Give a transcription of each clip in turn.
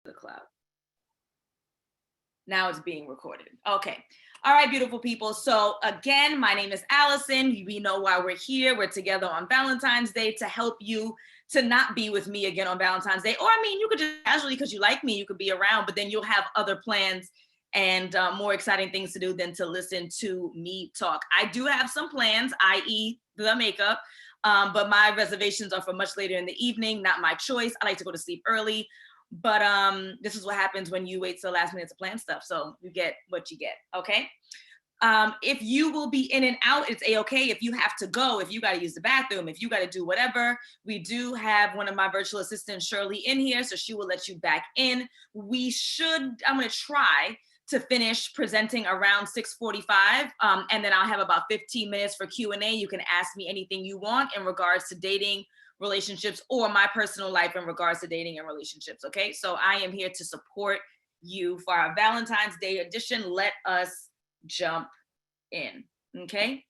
the cloud. Now it's being recorded. Okay. All right, beautiful people. So again, my name is Alison. We know why we're here. We're together on Valentine's Day to help you to not be with me again on Valentine's Day. Or I mean, you could just casually, because you like me, you could be around, but then you'll have other plans and more exciting things to do than to listen to me talk. I do have some plans, i.e. the makeup, but my reservations are for much later in the evening, not my choice. I like to go to sleep early. But this is what happens when you wait till the last minute to plan stuff. So you get what you get, okay? If you will be in and out, it's a-okay. If you have to go, if you got to use the bathroom, if you got to do whatever, we do have one of my virtual assistants, Shirley, in here, so she will let you back in. I'm going to try to finish presenting around 6:45, and then I'll have about 15 minutes for Q&A. You can ask me anything you want in regards to dating, relationships, or my personal life in regards to dating and relationships, okay? So I am here to support you for our Valentine's Day edition. Let us jump in, okay?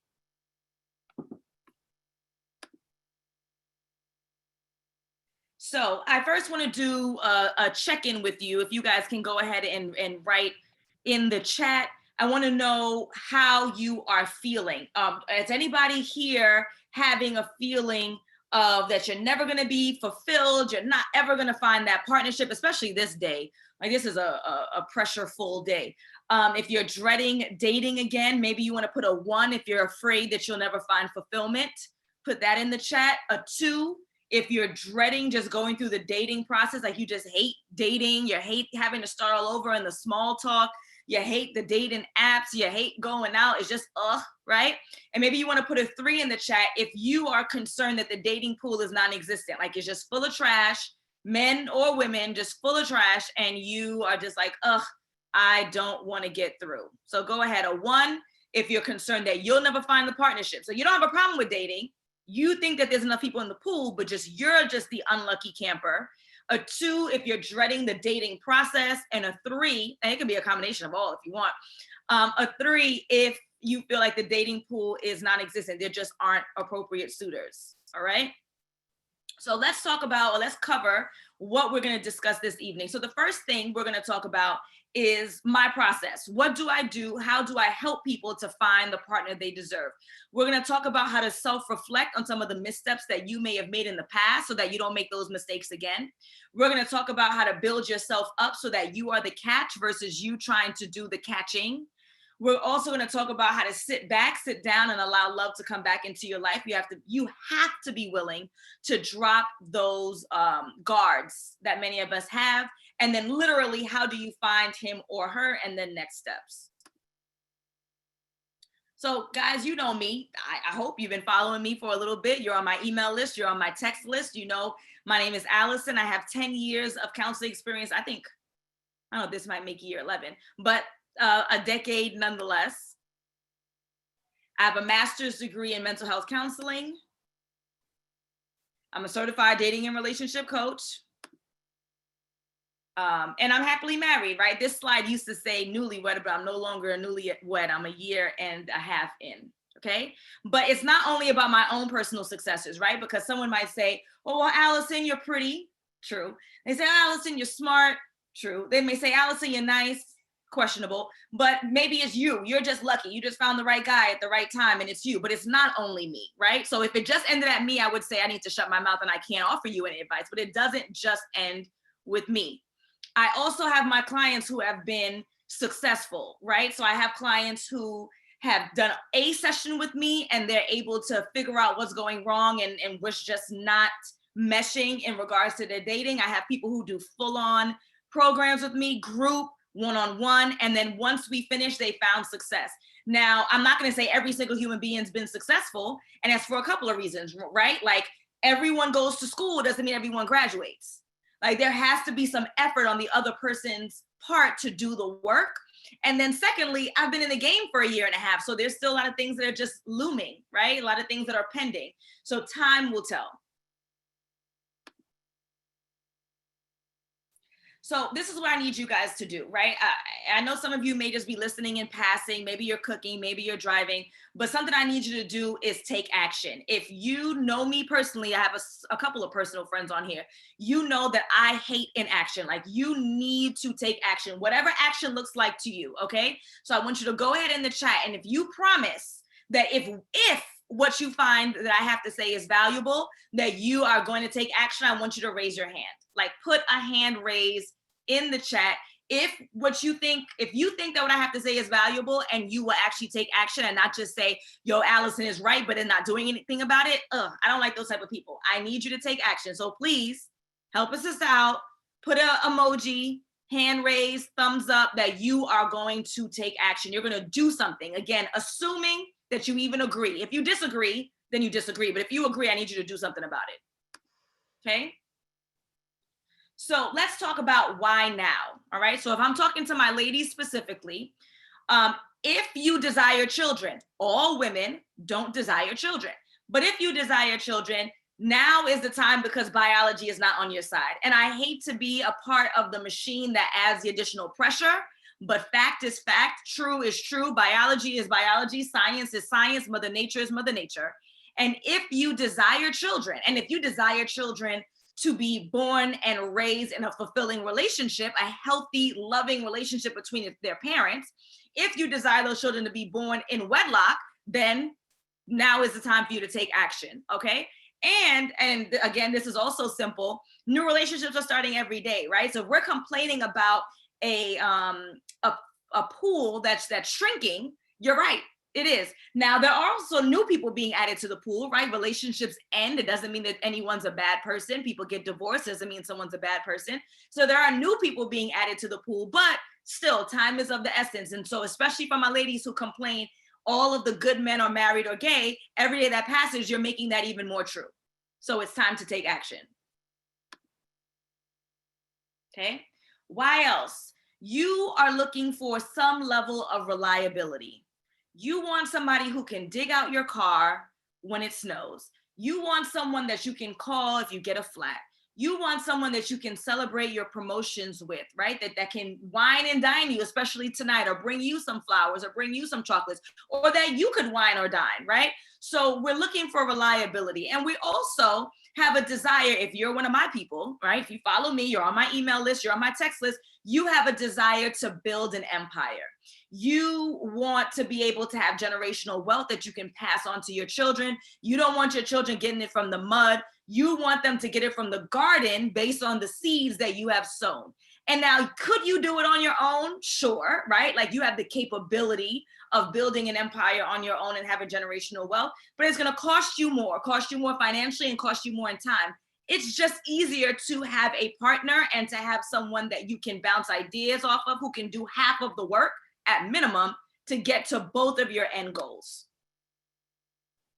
So I first want to do a check-in with you. If you guys can go ahead and write in the chat. I want to know how you are feeling. Is anybody here having a feeling of that you're never going to be fulfilled, you're not ever going to find that partnership, especially this day? Like, this is a pressure-full day. If you're dreading dating again, maybe you want to put a 1 if you're afraid that you'll never find fulfillment. Put that in the chat. A 2 if you're dreading just going through the dating process, like you just hate dating, you hate having to start all over in the small talk, you hate the dating apps, you hate going out, it's just right? And maybe you want to put a 3 in the chat if you are concerned that the dating pool is non-existent, like it's just full of trash, men or women, just full of trash, and you are just like, I don't want to get through. So go ahead. A 1 if you're concerned that you'll never find the partnership. So you don't have a problem with dating. You think that there's enough people in the pool, but you're just the unlucky camper. A 2 if you're dreading the dating process, and a 3, and it can be a combination of all if you want. A 3 if you feel like the dating pool is non-existent, there just aren't appropriate suitors, all right? So let's cover what we're going to discuss this evening. So the first thing we're going to talk about is my process. What do I do? How do I help people to find the partner they deserve? We're going to talk about how to self-reflect on some of the missteps that you may have made in the past so that you don't make those mistakes again. We're going to talk about how to build yourself up so that you are the catch versus you trying to do the catching. We're also going to talk about how to sit down and allow love to come back into your life. You have to be willing to drop those guards that many of us have. And then literally, how do you find him or her? And then next steps. So guys, you know me. I hope you've been following me for a little bit. You're on my email list. You're on my text list. You know, my name is Alison. I have 10 years of counseling experience. I don't know if this might make year 11, but a decade nonetheless. I have a master's degree in mental health counseling. I'm a certified dating and relationship coach. And I'm happily married, right? This slide used to say newlywed, but I'm no longer a newlywed. I'm a year and a half in, okay? But it's not only about my own personal successes, right? Because someone might say, oh, well, Alison, you're pretty. True. They say, Alison, you're smart. True. They may say, Alison, you're nice. Questionable. But maybe it's you. You're just lucky. You just found the right guy at the right time and it's you. But it's not only me, right? So if it just ended at me, I would say I need to shut my mouth and I can't offer you any advice. But it doesn't just end with me. I also have my clients who have been successful, right? So I have clients who have done a session with me and they're able to figure out what's going wrong and what's just not meshing in regards to their dating. I have people who do full-on programs with me, group, one-on-one, and then once we finish, they found success. Now, I'm not going to say every single human being's been successful, and that's for a couple of reasons, right? Like, everyone goes to school doesn't mean everyone graduates. Like, there has to be some effort on the other person's part to do the work. And then secondly, I've been in the game for a year and a half, so there's still a lot of things that are just looming, right? A lot of things that are pending. So time will tell. So this is what I need you guys to do, right? I know some of you may just be listening in passing. Maybe you're cooking, maybe you're driving, but something I need you to do is take action. If you know me personally, I have a couple of personal friends on here. You know that I hate inaction. Like, you need to take action, whatever action looks like to you, okay? So I want you to go ahead in the chat. And if you promise that if what you find that I have to say is valuable, that you are going to take action, I want you to raise your hand. Like, put a hand raise in the chat. If you think that what I have to say is valuable and you will actually take action and not just say, yo, Allison is right, but then not doing anything about it. I don't like those type of people. I need you to take action. So please help us out. Put an emoji, hand raise, thumbs up that you are going to take action. You're going to do something. Again, assuming that you even agree. If you disagree, then you disagree. But if you agree, I need you to do something about it. Okay? So let's talk about why now. All right. So if I'm talking to my ladies specifically, if you desire children, all women don't desire children. But if you desire children, now is the time, because biology is not on your side. And I hate to be a part of the machine that adds the additional pressure, but fact is fact, true is true, biology is biology, science is science, Mother Nature is Mother Nature. And if you desire children, to be born and raised in a fulfilling relationship, a healthy, loving relationship between their parents, if you desire those children to be born in wedlock, then now is the time for you to take action, okay? And again, this is also simple. New relationships are starting every day, right? So if we're complaining about a pool that's shrinking, you're right. It is. Now, there are also new people being added to the pool, right? Relationships end. It doesn't mean that anyone's a bad person. People get divorced. Doesn't mean someone's a bad person. So there are new people being added to the pool, but still, time is of the essence. And so, especially for my ladies who complain all of the good men are married or gay, every day that passes, you're making that even more true. So it's time to take action. Okay. Why else? You are looking for some level of reliability. You want somebody who can dig out your car when it snows. You want someone that you can call if you get a flat. You want someone that you can celebrate your promotions with, right? That can wine and dine you, especially tonight, or bring you some flowers or bring you some chocolates, or that you could wine or dine, right? So we're looking for reliability. And we also have a desire, if you're one of my people, right? If you follow me, you're on my email list, you're on my text list, you have a desire to build an empire. You want to be able to have generational wealth that you can pass on to your children. You don't want your children getting it from the mud. You want them to get it from the garden based on the seeds that you have sown. And now, could you do it on your own? Sure, right? Like, you have the capability of building an empire on your own and having generational wealth, but it's going to cost you more financially and cost you more in time. It's just easier to have a partner and to have someone that you can bounce ideas off of, who can do half of the work at minimum to get to both of your end goals.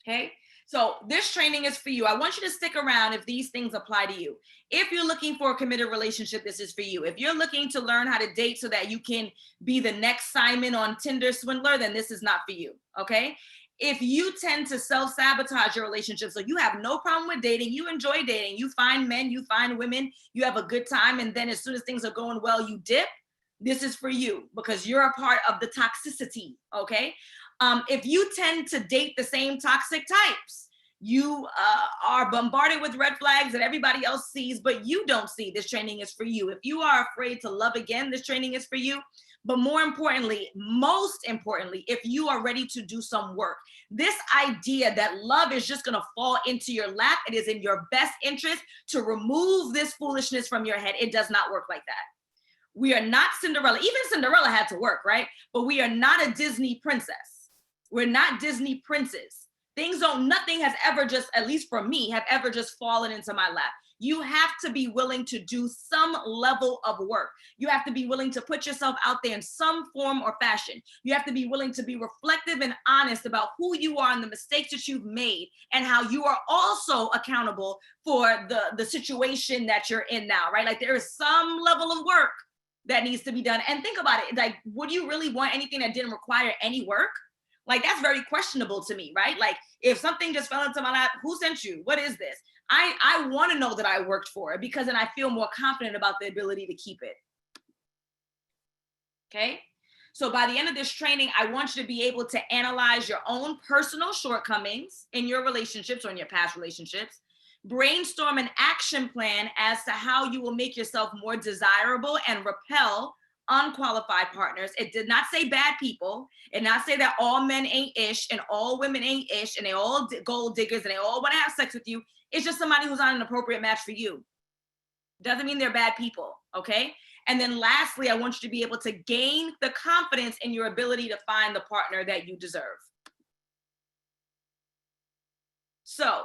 Okay. So this training is for you. I want you to stick around if these things apply to you. If you're looking for a committed relationship, this is for you. If you're looking to learn how to date so that you can be the next Simon on Tinder swindler, then this is not for you, okay? If you tend to self-sabotage your relationship, so you have no problem with dating, you enjoy dating, you find men, you find women, you have a good time, and then as soon as things are going well, you dip, this is for you, because you're a part of the toxicity, okay? If you tend to date the same toxic types, you are bombarded with red flags that everybody else sees, but you don't see, this training is for you. If you are afraid to love again, this training is for you. But more importantly, most importantly, if you are ready to do some work, this idea that love is just going to fall into your lap, it is in your best interest to remove this foolishness from your head. It does not work like that. We are not Cinderella. Even Cinderella had to work, right? But we are not a Disney princess. We're not Disney princes. Nothing has ever just, at least for me, have ever just fallen into my lap. You have to be willing to do some level of work. You have to be willing to put yourself out there in some form or fashion. You have to be willing to be reflective and honest about who you are and the mistakes that you've made, and how you are also accountable for the situation that you're in now, right? Like, there is some level of work that needs to be done. And think about it, like, would you really want anything that didn't require any work? Like, that's very questionable to me, right? Like, if something just fell into my lap, who sent you? What is this? I want to know that I worked for it, because then I feel more confident about the ability to keep it. Okay. So by the end of this training, I want you to be able to analyze your own personal shortcomings in your relationships or in your past relationships, brainstorm an action plan as to how you will make yourself more desirable and repel unqualified partners. It did not say bad people. It did not say that all men ain't ish and all women ain't ish and they all gold diggers and they all want to have sex with you. It's just somebody who's not an appropriate match for you. Doesn't mean they're bad people, okay? And then lastly, I want you to be able to gain the confidence in your ability to find the partner that you deserve. So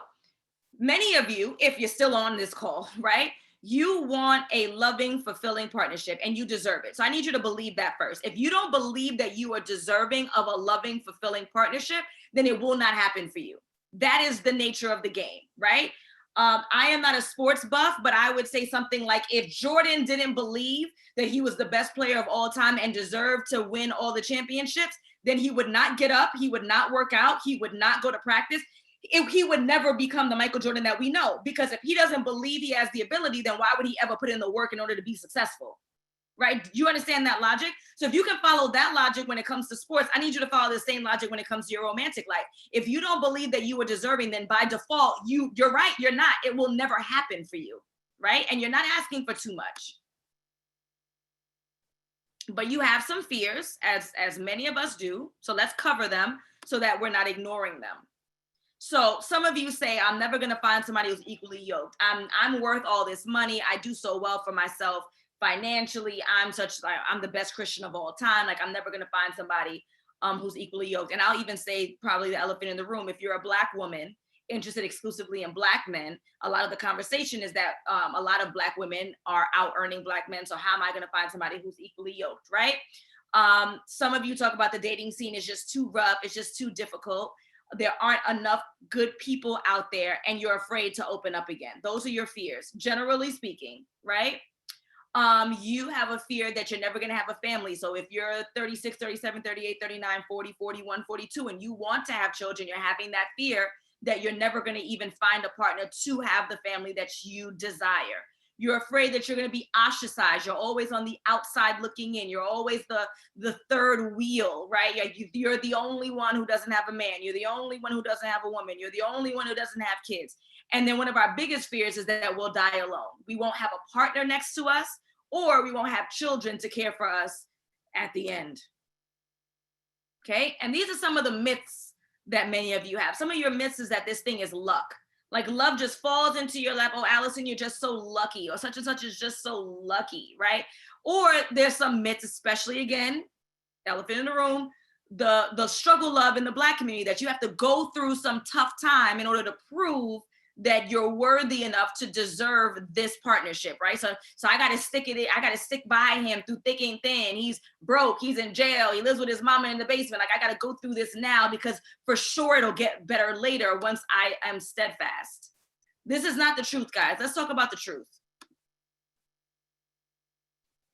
many of you, if you're still on this call, right? You want a loving, fulfilling partnership and you deserve it. So I need you to believe that first. If you don't believe that you are deserving of a loving, fulfilling partnership, then it will not happen for you. That is the nature of the game, right? I am not a sports buff, but I would say something like, if Jordan didn't believe that he was the best player of all time and deserved to win all the championships, then he would not get up, he would not work out, he would not go to practice. He would never become the Michael Jordan that we know, because if he doesn't believe he has the ability, then why would he ever put in the work in order to be successful? Right? Do you understand that logic? So if you can follow that logic when it comes to sports, I need you to follow the same logic when it comes to your romantic life. If you don't believe that you are deserving, then by default, you're right, you're not. It will never happen for you, right? And you're not asking for too much. But you have some fears, as many of us do. So let's cover them so that we're not ignoring them. So some of you say, I'm never going to find somebody who's equally yoked. I'm worth all this money. I do so well for myself financially. I'm the best Christian of all time. Like, I'm never going to find somebody who's equally yoked. And I'll even say probably the elephant in the room. If you're a Black woman interested exclusively in Black men, a lot of the conversation is that a lot of Black women are out earning Black men. So how am I going to find somebody who's equally yoked, right? Some of you talk about the dating scene is just too rough. It's just too difficult. There aren't enough good people out there and you're afraid to open up again. Those are your fears, generally speaking, right? You have a fear that you're never going to have a family. So if you're 36, 37, 38, 39, 40, 41, 42, and you want to have children, you're having that fear that you're never going to even find a partner to have the family that you desire. You're afraid that you're going to be ostracized. You're always on the outside looking in. You're always the third wheel, right? You're the only one who doesn't have a man. You're the only one who doesn't have a woman. You're the only one who doesn't have kids. And then one of our biggest fears is that we'll die alone. We won't have a partner next to us, or we won't have children to care for us at the end. Okay? And these are some of the myths that many of you have. Some of your myths is that this thing is luck. Like, love just falls into your lap. Oh, Alison, you're just so lucky. Or such and such is just so lucky, right? Or there's some myths, especially, again, elephant in the room, the struggle love in the Black community, that you have to go through some tough time in order to prove that you're worthy enough to deserve this partnership, right? So I got to stick it in. I got to stick by him through thick and thin. He's broke. He's in jail. He lives with his mama in the basement. Like, I got to go through this now because for sure it'll get better later once I am steadfast. This is not the truth, guys. Let's talk about the truth.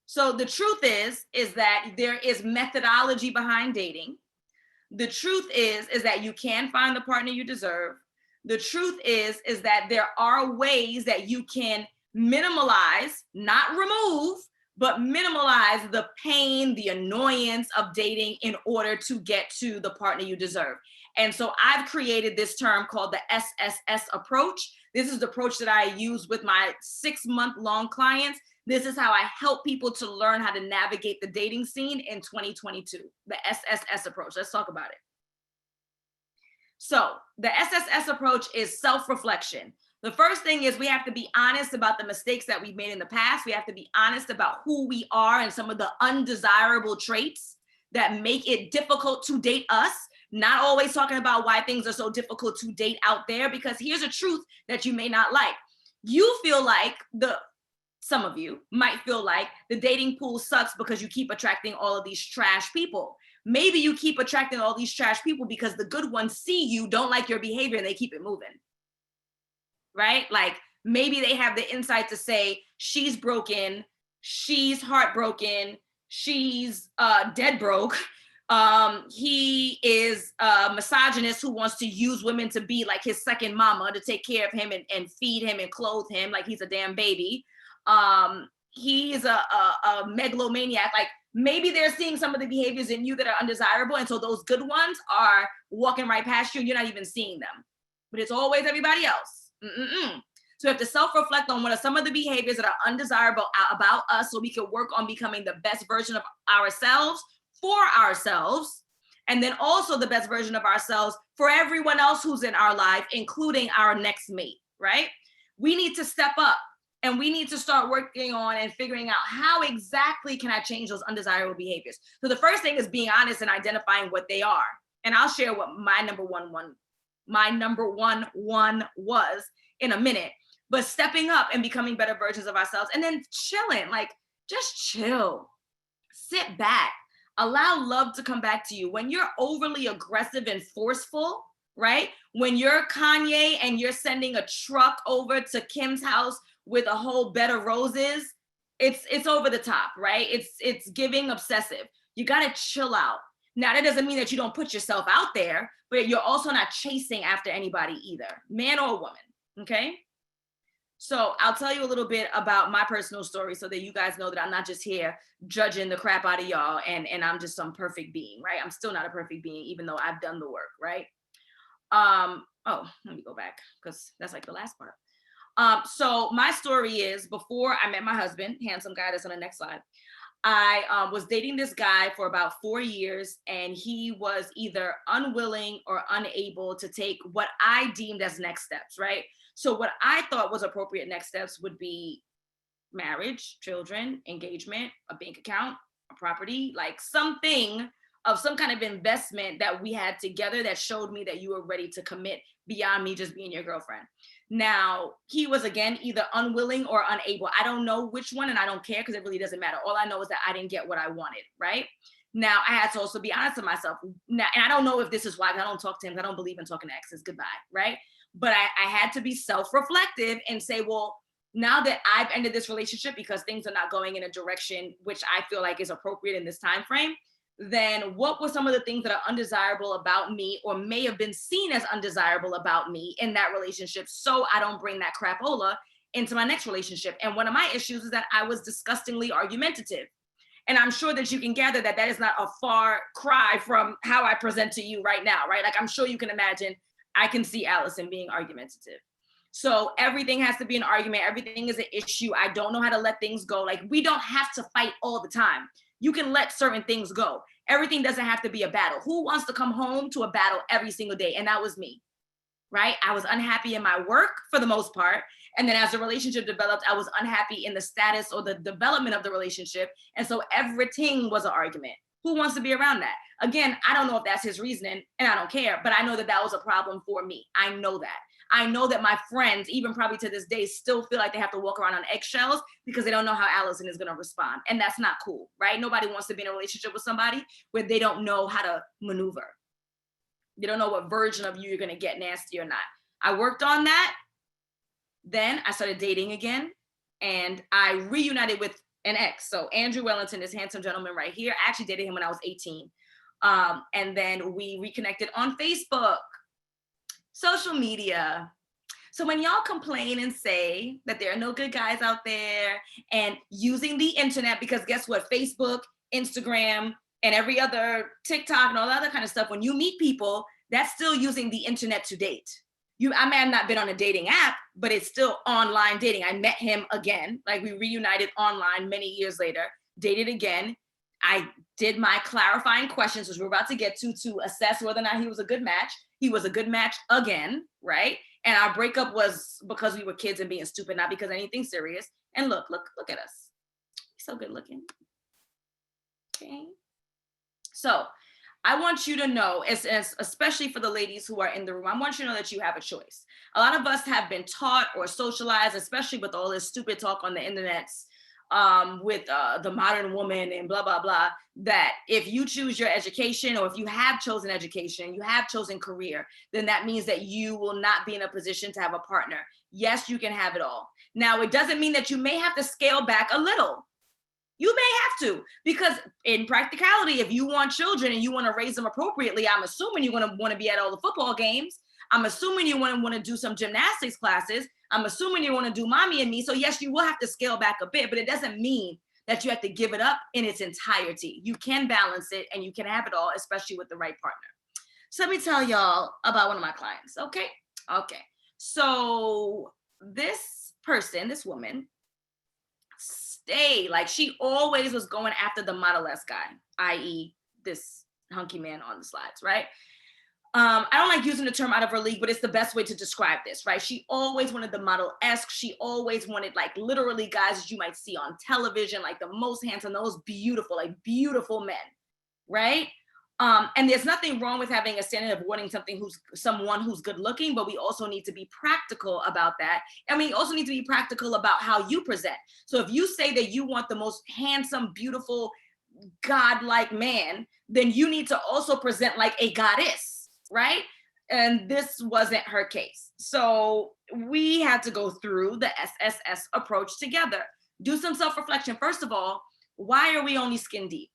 So the truth is that there is methodology behind dating. The truth is that you can find the partner you deserve. The truth is that there are ways that you can minimalize, not remove, but minimalize the pain, the annoyance of dating in order to get to the partner you deserve. And so I've created this term called the SSS approach. This is the approach that I use with my 6-month-long clients. This is how I help people to learn how to navigate the dating scene in 2022, the SSS approach. Let's talk about it. So the SSS approach is self-reflection. The first thing is we have to be honest about the mistakes that we've made in the past. We have to be honest about who we are and some of the undesirable traits that make it difficult to date us. Not always talking about why things are so difficult to date out there, because here's a truth that you may not like. You feel like some of you might feel like the dating pool sucks because you keep attracting all of these trash people. Maybe you keep attracting all these trash people because the good ones see you, don't like your behavior, and they keep it moving, right? Like, maybe they have the insight to say, she's broken, she's heartbroken, she's dead broke, He is a misogynist who wants to use women to be like his second mama, to take care of him and feed him and clothe him like he's a damn baby. He's a megalomaniac. Like, maybe they're seeing some of the behaviors in you that are undesirable, and so those good ones are walking right past you and you're not even seeing them. But it's always everybody else. So we have to self-reflect on what are some of the behaviors that are undesirable about us, so we can work on becoming the best version of ourselves for ourselves, and then also the best version of ourselves for everyone else who's in our life, including our next mate, right? We need to step up, and we need to start working on and figuring out how exactly can I change those undesirable behaviors. So the first thing is being honest and identifying what they are. And I'll share what my number one was in a minute. But stepping up and becoming better versions of ourselves, and then chilling, like, just chill, sit back, allow love to come back to you. When you're overly aggressive and forceful, right? When you're Kanye and you're sending a truck over to Kim's house with a whole bed of roses, it's over the top, right? It's giving obsessive. You got to chill out. Now, that doesn't mean that you don't put yourself out there, but you're also not chasing after anybody either, man or woman, okay? So I'll tell you a little bit about my personal story so that you guys know that I'm not just here judging the crap out of y'all and I'm just some perfect being, right? I'm still not a perfect being, even though I've done the work, right? Oh, let me go back because that's like the last part. So my story is, before I met my husband, handsome guy that's on the next slide, I was dating this guy for about 4 years, and he was either unwilling or unable to take what I deemed as next steps, right? So what I thought was appropriate next steps would be marriage, children, engagement, a bank account, a property, like something of some kind of investment that we had together that showed me that you were ready to commit beyond me just being your girlfriend. Now, he was, again, either unwilling or unable. I don't know which one, and I don't care because it really doesn't matter. All I know is that I didn't get what I wanted, right? Now, I had to also be honest with myself. Now, and I don't know if this is why I don't talk to him. I don't believe in talking to exes. Goodbye, right? But I had to be self-reflective and say, well, now that I've ended this relationship because things are not going in a direction which I feel like is appropriate in this time frame, then what were some of the things that are undesirable about me, or may have been seen as undesirable about me in that relationship, so I don't bring that crapola into my next relationship. And one of my issues is that I was disgustingly argumentative. And I'm sure that you can gather that that is not a far cry from how I present to you right now, right? Like, I'm sure you can imagine, I can see Alison being argumentative. So everything has to be an argument. Everything is an issue. I don't know how to let things go. Like, we don't have to fight all the time. You can let certain things go. Everything doesn't have to be a battle. Who wants to come home to a battle every single day? And that was me, right? I was unhappy in my work for the most part. And then as the relationship developed, I was unhappy in the status or the development of the relationship. And so everything was an argument. Who wants to be around that? Again, I don't know if that's his reasoning, and I don't care, but I know that that was a problem for me. I know that. I know that my friends, even probably to this day, still feel like they have to walk around on eggshells because they don't know how Alison is going to respond. And that's not cool, right? Nobody wants to be in a relationship with somebody where they don't know how to maneuver. They don't know what version of you you're going to get, nasty or not. I worked on that. Then I started dating again, and I reunited with an ex. So Andrew Wellington, this handsome gentleman right here, I actually dated him when I was 18. And then we reconnected on Facebook, social media. So when y'all complain and say that there are no good guys out there and using the internet, because guess what? Facebook, Instagram, and every other TikTok and all that other kind of stuff, when you meet people, that's still using the internet to date. I may have not been on a dating app, but it's still online dating. I met him again, like we reunited online many years later, dated again. I did my clarifying questions, which we're about to get to assess whether or not he was a good match. He was a good match again, right? And our breakup was because we were kids and being stupid, not because of anything serious. And look at us. He's so good looking. Okay. So I want you to know, especially for the ladies who are in the room, I want you to know that you have a choice. A lot of us have been taught or socialized, especially with all this stupid talk on the internets, with the modern woman and blah, blah, blah, that if you choose your education, or if you have chosen education, you have chosen career, then that means that you will not be in a position to have a partner. Yes, you can have it all. Now, it doesn't mean that you may have to scale back a little. You may have to, because in practicality, if you want children and you want to raise them appropriately, I'm assuming you're going to want to be at all the football games. I'm assuming you want to do some gymnastics classes. I'm assuming you want to do mommy and me. So yes, you will have to scale back a bit, but it doesn't mean that you have to give it up in its entirety. You can balance it and you can have it all, especially with the right partner. So let me tell y'all about one of my clients. Okay. So this person, this woman, she always was going after the Model-esque guy, i.e. this hunky man on the slides, right? I don't like using the term out of her league, but it's the best way to describe this, right? She always wanted the Model-esque. She always wanted like literally guys that you might see on television, like the most handsome, those beautiful, like beautiful men, right? And there's nothing wrong with having a standard of wanting someone who's good looking, but we also need to be practical about that. And we also need to be practical about how you present. So if you say that you want the most handsome, beautiful, godlike man, then you need to also present like a goddess, right? And this wasn't her case. So we had to go through the SSS approach together. Do some self-reflection. First of all, why are we only skin deep?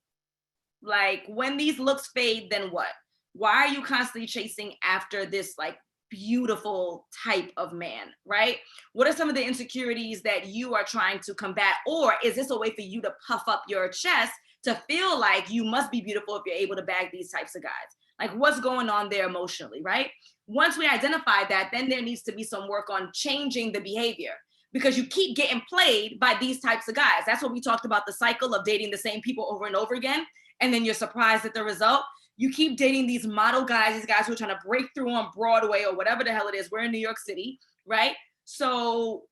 Like, when these looks fade, then what? Why are you constantly chasing after this like beautiful type of man, right? What are some of the insecurities that you are trying to combat? Or is this a way for you to puff up your chest to feel like you must be beautiful if you're able to bag these types of guys? Like, what's going on there emotionally, right? Once we identify that, then there needs to be some work on changing the behavior, because you keep getting played by these types of guys. That's what we talked about, the cycle of dating the same people over and over again. And then you're surprised at the result. You keep dating these model guys, these guys who are trying to break through on Broadway or whatever the hell it is. We're in New York City, right? So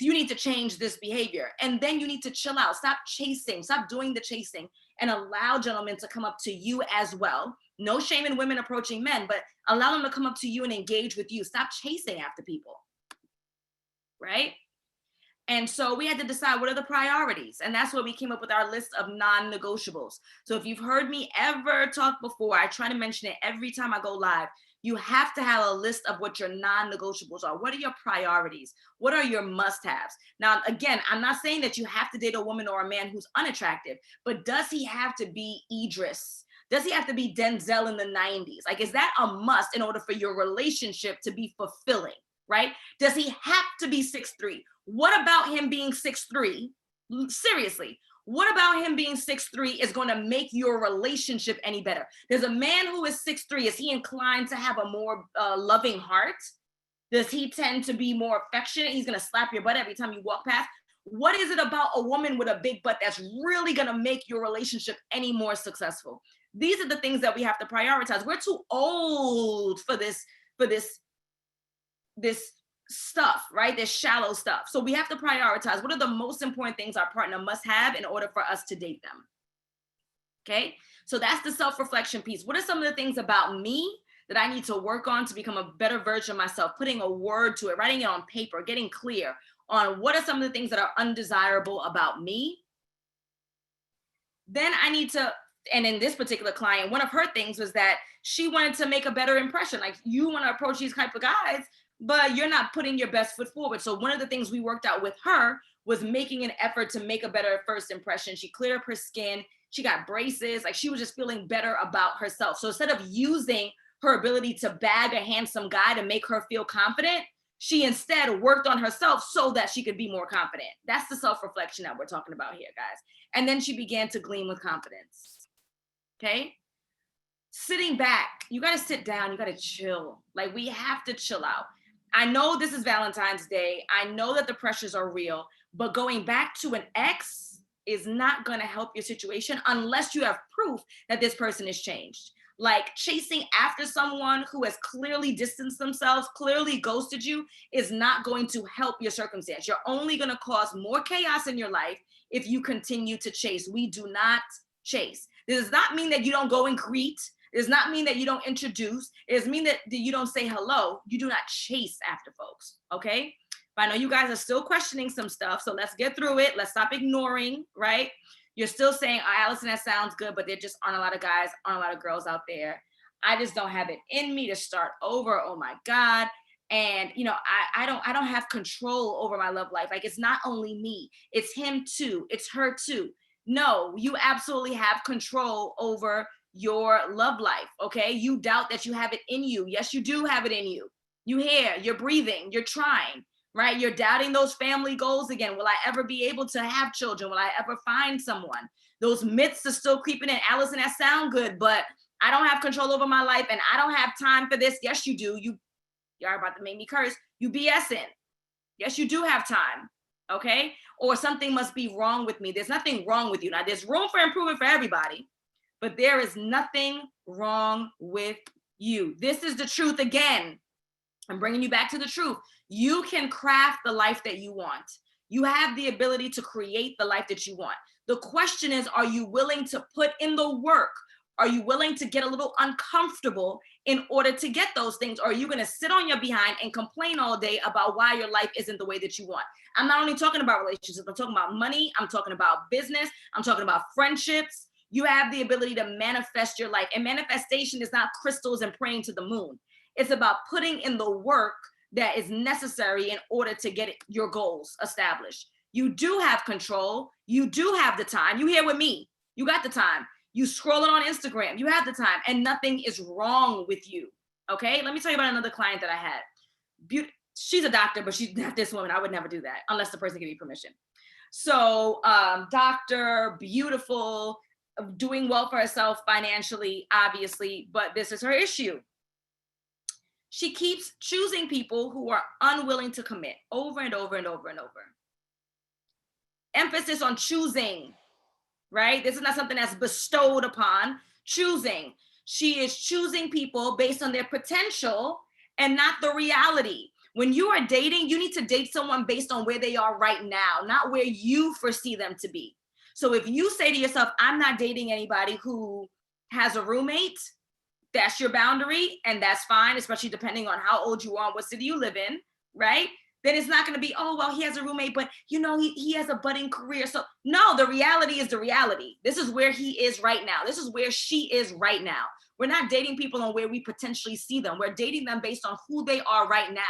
you need to change this behavior. And then you need to chill out. Stop chasing. Stop doing the chasing and allow gentlemen to come up to you as well. No shame in women approaching men, but allow them to come up to you and engage with you. Stop chasing after people, right? And so we had to decide, what are the priorities? And that's where we came up with our list of non-negotiables. So if you've heard me ever talk before, I try to mention it every time I go live. You have to have a list of what your non-negotiables are. What are your priorities? What are your must-haves? Now, again, I'm not saying that you have to date a woman or a man who's unattractive, but does he have to be Idris? Does he have to be Denzel in the 90s? Like, is that a must in order for your relationship to be fulfilling, right? Does he have to be 6'3"? What about him being 6'3"? Seriously, what about him being 6'3" is going to make your relationship any better? There's a man who is 6'3". Is he inclined to have a more loving heart? Does he tend to be more affectionate? He's going to slap your butt every time you walk past. What is it about a woman with a big butt that's really going to make your relationship any more successful? These are the things that we have to prioritize. We're too old for this stuff, right? This shallow stuff. So we have to prioritize what are the most important things our partner must have in order for us to date them. Okay. So that's the self-reflection piece. What are some of the things about me that I need to work on to become a better version of myself? Putting a word to it, writing it on paper, getting clear on what are some of the things that are undesirable about me. Then I need to, and in this particular client, one of her things was that she wanted to make a better impression. Like, you want to approach these type of guys, but you're not putting your best foot forward. So one of the things we worked out with her was making an effort to make a better first impression. She cleared up her skin. She got braces. Like, she was just feeling better about herself. So instead of using her ability to bag a handsome guy to make her feel confident, she instead worked on herself so that she could be more confident. That's the self-reflection that we're talking about here, guys. And then she began to gleam with confidence. Okay? Sitting back, you got to sit down. You got to chill. Like, we have to chill out. I know this is Valentine's Day. I know that the pressures are real, but going back to an ex is not going to help your situation unless you have proof that this person has changed. Like, chasing after someone who has clearly distanced themselves, clearly ghosted you, is not going to help your circumstance. You're only going to cause more chaos in your life if you continue to chase. We do not chase. This does not mean that you don't go and greet. It does not mean that you don't introduce. It does mean that you don't say hello. You do not chase after folks, okay? But I know you guys are still questioning some stuff, so let's get through it. Let's stop ignoring, right? You're still saying, oh, Alison, that sounds good, but there just aren't a lot of guys, aren't a lot of girls out there. I just don't have it in me to start over. Oh my God. And I don't have control over my love life. Like, it's not only me, it's him too, it's her too. No, you absolutely have control over your love life, okay? You doubt that you have it in you. Yes, you do have it in you. You hear, you're breathing, you're trying, right? You're doubting those family goals again. Will I ever be able to have children? Will I ever find someone? Those myths are still creeping in. Alison, that sound good, but I don't have control over my life and I don't have time for this. Yes, you do. You're about to make me curse. You BSing. Yes, you do have time, okay? Or something must be wrong with me. There's nothing wrong with you. Now, there's room for improvement for everybody, but there is nothing wrong with you. This is the truth again. I'm bringing you back to the truth. You can craft the life that you want. You have the ability to create the life that you want. The question is, are you willing to put in the work? Are you willing to get a little uncomfortable in order to get those things? Or are you going to sit on your behind and complain all day about why your life isn't the way that you want? I'm not only talking about relationships, I'm talking about money, I'm talking about business, I'm talking about friendships. You have the ability to manifest your life. And manifestation is not crystals and praying to the moon. It's about putting in the work that is necessary in order to get your goals established. You do have control. You do have the time. You here with me. You got the time. You scrolling on Instagram, you have the time, and nothing is wrong with you, okay? Let me tell you about another client that I had. She's a doctor, but she's not this woman. I would never do that unless the person gave me permission. So doctor, beautiful, doing well for herself financially, obviously, but this is her issue. She keeps choosing people who are unwilling to commit over and over and over and over. Emphasis on choosing. Right? This is not something that's bestowed upon. Choosing. She is choosing people based on their potential and not the reality. When you are dating, you need to date someone based on where they are right now, not where you foresee them to be. So if you say to yourself, I'm not dating anybody who has a roommate, that's your boundary, and that's fine, especially depending on how old you are and what city you live in, right? Then it's not going to be, oh, well, he has a roommate, but you know, he has a budding career. So no, the reality is the reality. This is where he is right now. This is where she is right now. We're not dating people on where we potentially see them. We're dating them based on who they are right now.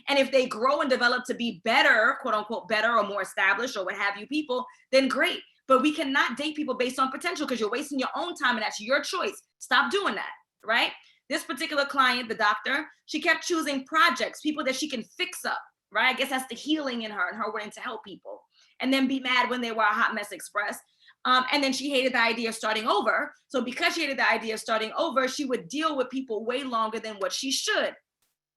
And if they grow and develop to be better, quote unquote, better or more established or what have you people, then great. But we cannot date people based on potential because you're wasting your own time and that's your choice. Stop doing that, right? This particular client, the doctor, she kept choosing projects, people that she can fix up. Right? I guess that's the healing in her and her wanting to help people and then be mad when they were a hot mess express. And then she hated the idea of starting over. So because she hated the idea of starting over, she would deal with people way longer than what she should.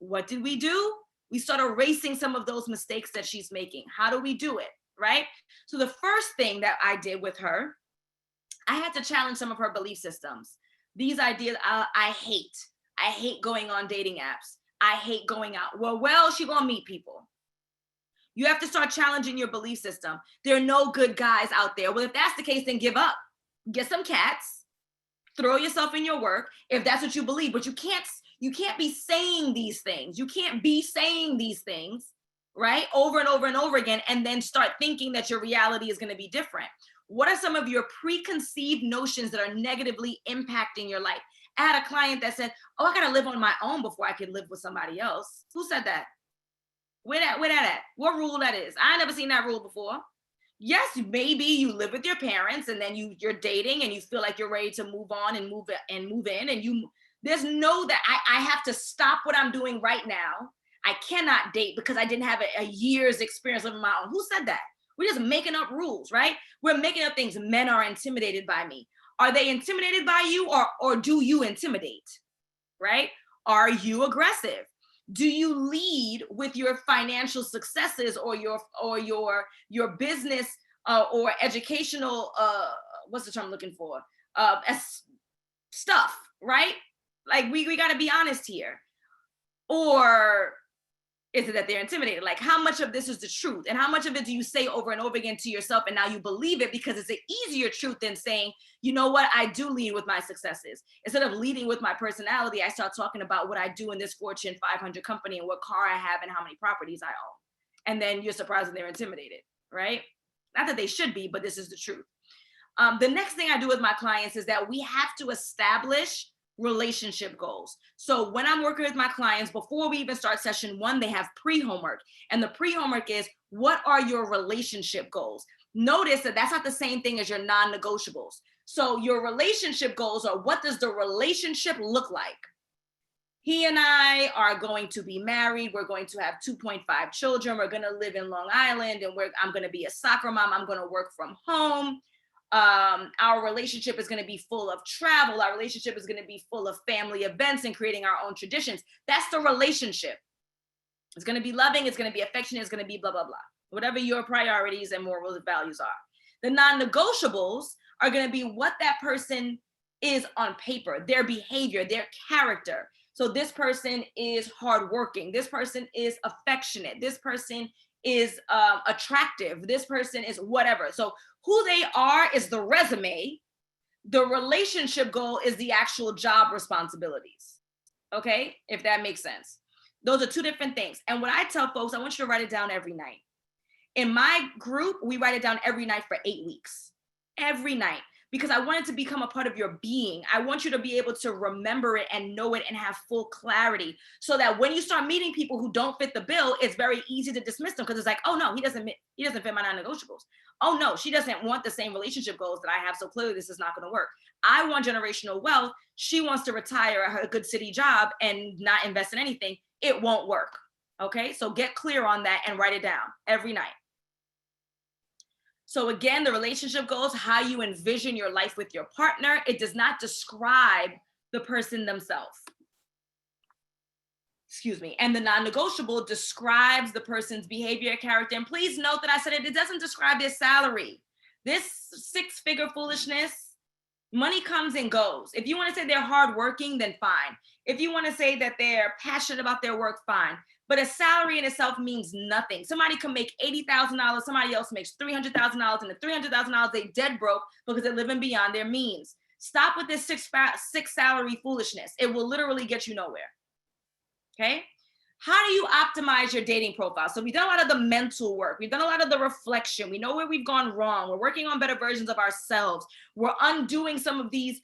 What did we do? We start erasing some of those mistakes that she's making. How do we do it? Right? So the first thing that I did with her, I had to challenge some of her belief systems. These ideas I hate. I hate going on dating apps. I hate going out. Well, she gonna meet people. You have to start challenging your belief system. There are no good guys out there. Well, if that's the case, then give up. Get some cats. Throw yourself in your work if that's what you believe. But you can't be saying these things. You can't be saying these things, right? Over and over and over again, and then start thinking that your reality is going to be different. What are some of your preconceived notions that are negatively impacting your life? I had a client that said, oh, I gotta live on my own before I can live with somebody else. Who said that? Where that at? What rule that is? I never seen that rule before. Yes, maybe you live with your parents and then you're dating and you feel like you're ready to move on and move in and there's no that I have to stop what I'm doing right now. I cannot date because I didn't have a year's experience living my own. Who said that? We're just making up rules, right? We're making up things. Men are intimidated by me. Are they intimidated by you or do you intimidate, right? Are you aggressive? Do you lead with your financial successes or your business or educational, what's the term I'm looking for? Stuff, right? Like we got to be honest here. Or is it that they're intimidated? Like how much of this is the truth? And how much of it do you say over and over again to yourself and now you believe it because it's an easier truth than saying, you know what, I do lead with my successes. Instead of leading with my personality, I start talking about what I do in this Fortune 500 company and what car I have and how many properties I own. And then you're surprised that they're intimidated, right? Not that they should be, but this is the truth. The next thing I do with my clients is that we have to establish relationship goals. So when I'm working with my clients, before we even start session one, they have pre-homework. And the pre-homework is, what are your relationship goals? Notice that that's not the same thing as your non-negotiables. So your relationship goals are, what does the relationship look like? He and I are going to be married. We're going to have 2.5 children. We're going to live in Long Island, and I'm going to be a soccer mom. I'm going to work from home. Our relationship is going to be full of travel. Our relationship is going to be full of family events and creating our own traditions. That's the relationship. It's going to be loving. It's going to be affectionate. It's going to be blah, blah, blah. Whatever your priorities and morals and values are. The non-negotiables are going to be what that person is on paper, their behavior, their character. So this person is hardworking. This person is affectionate. This person is attractive. This person is whatever. So who they are is the resume. The relationship goal is the actual job responsibilities. Okay, if that makes sense. Those are two different things. And what I tell folks, I want you to write it down every night. In my group, we write it down every night for 8 weeks. Every night. Because I want it to become a part of your being. I want you to be able to remember it and know it and have full clarity, so that when you start meeting people who don't fit the bill, it's very easy to dismiss them, because it's like, oh no, he doesn't fit my non-negotiables. Oh no, she doesn't want the same relationship goals that I have, so clearly this is not going to work. I want generational wealth. She wants to retire at her good city job and not invest in anything. It won't work. Okay, so get clear on that and write it down every night. So again, the relationship goals, how you envision your life with your partner. It does not describe the person themselves. Excuse me. And the non-negotiable describes the person's behavior, character. And please note that I said it doesn't describe their salary. This 6-figure foolishness, money comes and goes. If you want to say they're hardworking, then fine. If you want to say that they're passionate about their work, fine. But a salary in itself means nothing. Somebody can make $80,000. Somebody else makes $300,000, and the $300,000 they dead broke because they're living beyond their means. Stop with this six salary foolishness. It will literally get you nowhere. Okay? How do you optimize your dating profile? So we've done a lot of the mental work. We've done a lot of the reflection. We know where we've gone wrong. We're working on better versions of ourselves. We're undoing some of these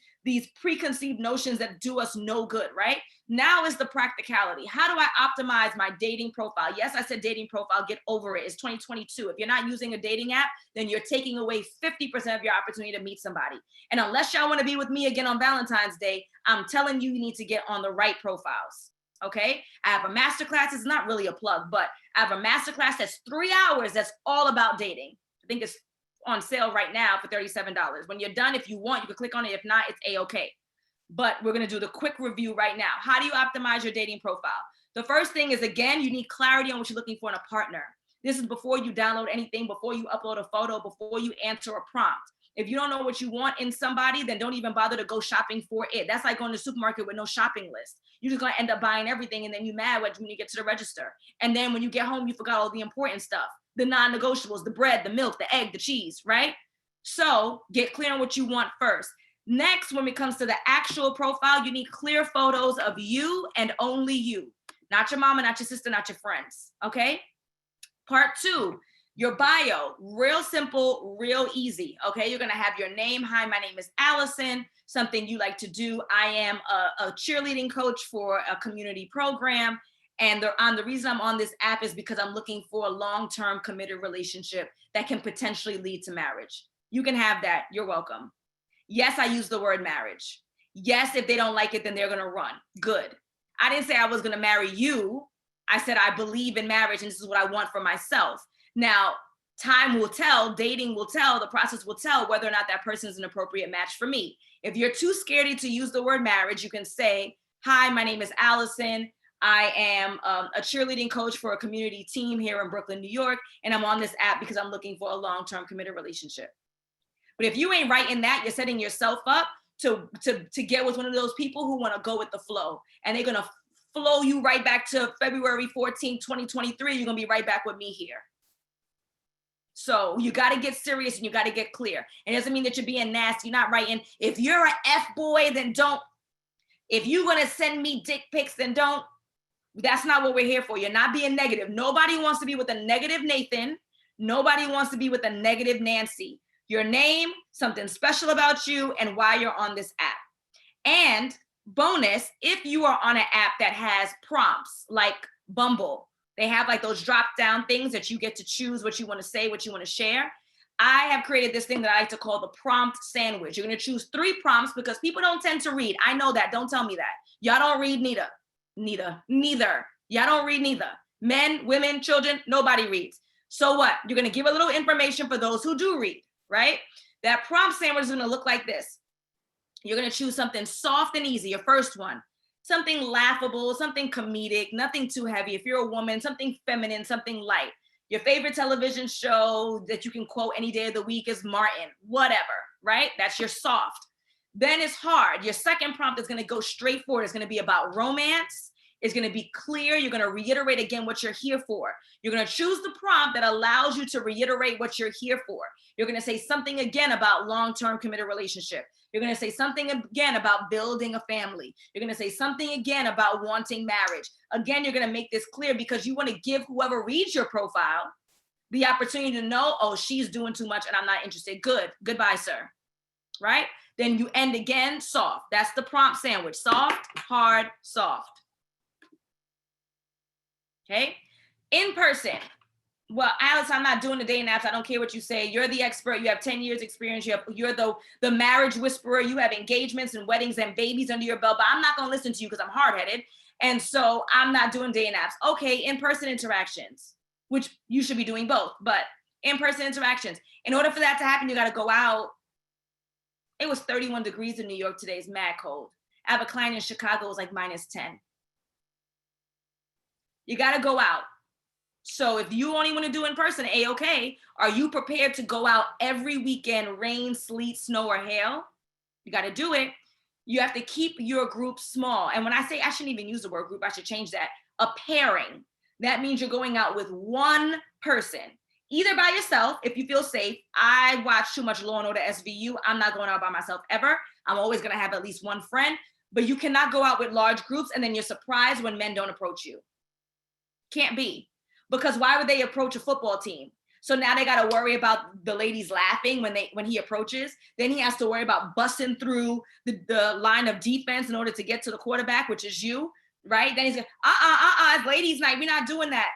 preconceived notions that do us no good, right? Now is the practicality. How do I optimize my dating profile? Yes, I said dating profile, get over it. It's 2022. If you're not using a dating app, then you're taking away 50% of your opportunity to meet somebody. And unless y'all want to be with me again on Valentine's Day, I'm telling you, you need to get on the right profiles. Okay, I have a masterclass. It's not really a plug, but I have a masterclass that's 3 hours. That's all about dating. I think it's on sale right now for $37. When you're done, if you want, you can click on it. If not, it's A-okay. But we're going to do the quick review right now. How do you optimize your dating profile? The first thing is, again, you need clarity on what you're looking for in a partner. This is before you download anything, before you upload a photo, before you answer a prompt. If you don't know what you want in somebody, then don't even bother to go shopping for it. That's like going to the supermarket with no shopping list. You're just going to end up buying everything, and then you're mad when you get to the register. And then when you get home, you forgot all the important stuff, the non-negotiables, the bread, the milk, the egg, the cheese, right? So get clear on what you want first. Next, when it comes to the actual profile, you need clear photos of you and only you. Not your mama, not your sister, not your friends, okay? Part 2. Your bio, real simple, real easy, okay? You're gonna have your name. Hi, my name is Alison. Something you like to do. I am a cheerleading coach for a community program. And the reason I'm on this app is because I'm looking for a long-term committed relationship that can potentially lead to marriage. You can have that, you're welcome. Yes, I use the word marriage. Yes, if they don't like it, then they're gonna run, good. I didn't say I was gonna marry you. I said I believe in marriage and this is what I want for myself. Now, time will tell, dating will tell, the process will tell whether or not that person is an appropriate match for me. If you're too scared to use the word marriage, you can say, hi, my name is Alison. I am a cheerleading coach for a community team here in Brooklyn, New York, and I'm on this app because I'm looking for a long-term committed relationship. But if you ain't writing that, you're setting yourself up to get with one of those people who want to go with the flow, and they're going to flow you right back to February 14, 2023. You're going to be right back with me here. So you got to get serious and you got to get clear. It doesn't mean that you're being nasty. You're not writing, if you're an F-boy, then don't. If you're going to send me dick pics, then don't. That's not what we're here for. You're not being negative. Nobody wants to be with a negative Nathan. Nobody wants to be with a negative Nancy. Your name, something special about you, and why you're on this app. And bonus, if you are on an app that has prompts like Bumble, they have like those drop down things that you get to choose what you want to say, what you want to share. I have created this thing that I like to call the prompt sandwich. You're going to choose 3 prompts because people don't tend to read. I know that. Don't tell me that. Y'all don't read neither. Y'all don't read neither. Men, women, children, nobody reads. So what? You're going to give a little information for those who do read, right? That prompt sandwich is going to look like this. You're going to choose something soft and easy, your first one. Something laughable, something comedic, nothing too heavy. If you're a woman, something feminine, something light. Your favorite television show that you can quote any day of the week is Martin, whatever, right? That's your soft. Then it's hard. Your second prompt is going to go straight forward. It's going to be about romance. It's going to be clear. You're going to reiterate again what you're here for. You're going to choose the prompt that allows you to reiterate what you're here for. You're going to say something again about long-term committed relationship. You're going to say something again about building a family. You're going to say something again about wanting marriage. Again, you're going to make this clear because you want to give whoever reads your profile the opportunity to know, oh, she's doing too much and I'm not interested. Good. Goodbye, sir. Right? Then you end again, soft. That's the prompt sandwich. Soft, hard, soft. Okay? In person. Well, Alice, I'm not doing the dating apps. I don't care what you say. You're the expert. You have 10 years experience. You're the marriage whisperer. You have engagements and weddings and babies under your belt, but I'm not going to listen to you because I'm hard-headed. And so I'm not doing dating apps. Okay, in-person interactions, which you should be doing both, but in-person interactions. In order for that to happen, you got to go out. It was 31 degrees in New York today. It's mad cold. I have a client in Chicago. It was like -10. You got to go out. So if you only want to do in person, A-okay. Are you prepared to go out every weekend, rain, sleet, snow, or hail? You got to do it. You have to keep your group small. And when I say, I shouldn't even use the word group, I should change that. A pairing. That means you're going out with one person, either by yourself, if you feel safe. I watch too much Law and Order SVU. I'm not going out by myself ever. I'm always going to have at least one friend, but you cannot go out with large groups and then you're surprised when men don't approach you. Can't be. Because why would they approach a football team? So now they got to worry about the ladies laughing when he approaches. Then he has to worry about busting through the line of defense in order to get to the quarterback, which is you, right? Then he's like, it's ladies' night. We're not doing that.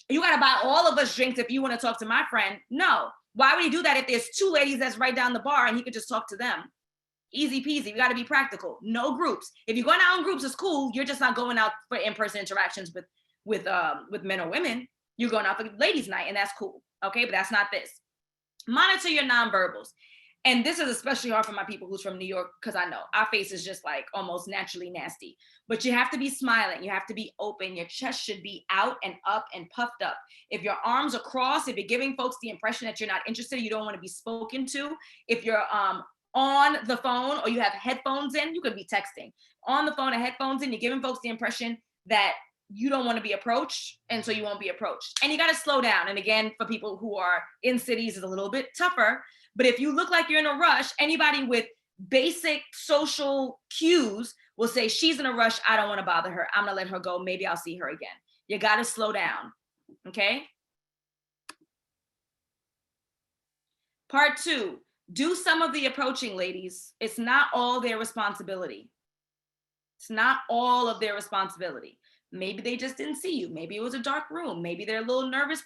You got to buy all of us drinks if you want to talk to my friend. No. Why would he do that if there's 2 ladies that's right down the bar and he could just talk to them? Easy peasy. We got to be practical. No groups. If you're going out in groups, it's cool. You're just not going out for in-person interactions with men or women. You're going out for ladies' night, and that's cool. Okay, but that's not this. Monitor your nonverbals. And this is especially hard for my people who's from New York, because I know our face is just like almost naturally nasty. But you have to be smiling. You have to be open. Your chest should be out and up and puffed up. If your arms are crossed, if you're giving folks the impression that you're not interested, you don't want to be spoken to. If you're on the phone or you have headphones in, you could be texting. On the phone and headphones in, you're giving folks the impression that you don't want to be approached, and so you won't be approached. And you got to slow down. And again, for people who are in cities, it's a little bit tougher. But if you look like you're in a rush, anybody with basic social cues will say, she's in a rush. I don't want to bother her. I'm going to let her go. Maybe I'll see her again. You got to slow down. Okay. Part 2, do some of the approaching, ladies. It's not all their responsibility. It's not all of their responsibility. Maybe they just didn't see you. Maybe it was a dark room. Maybe they're a little nervous.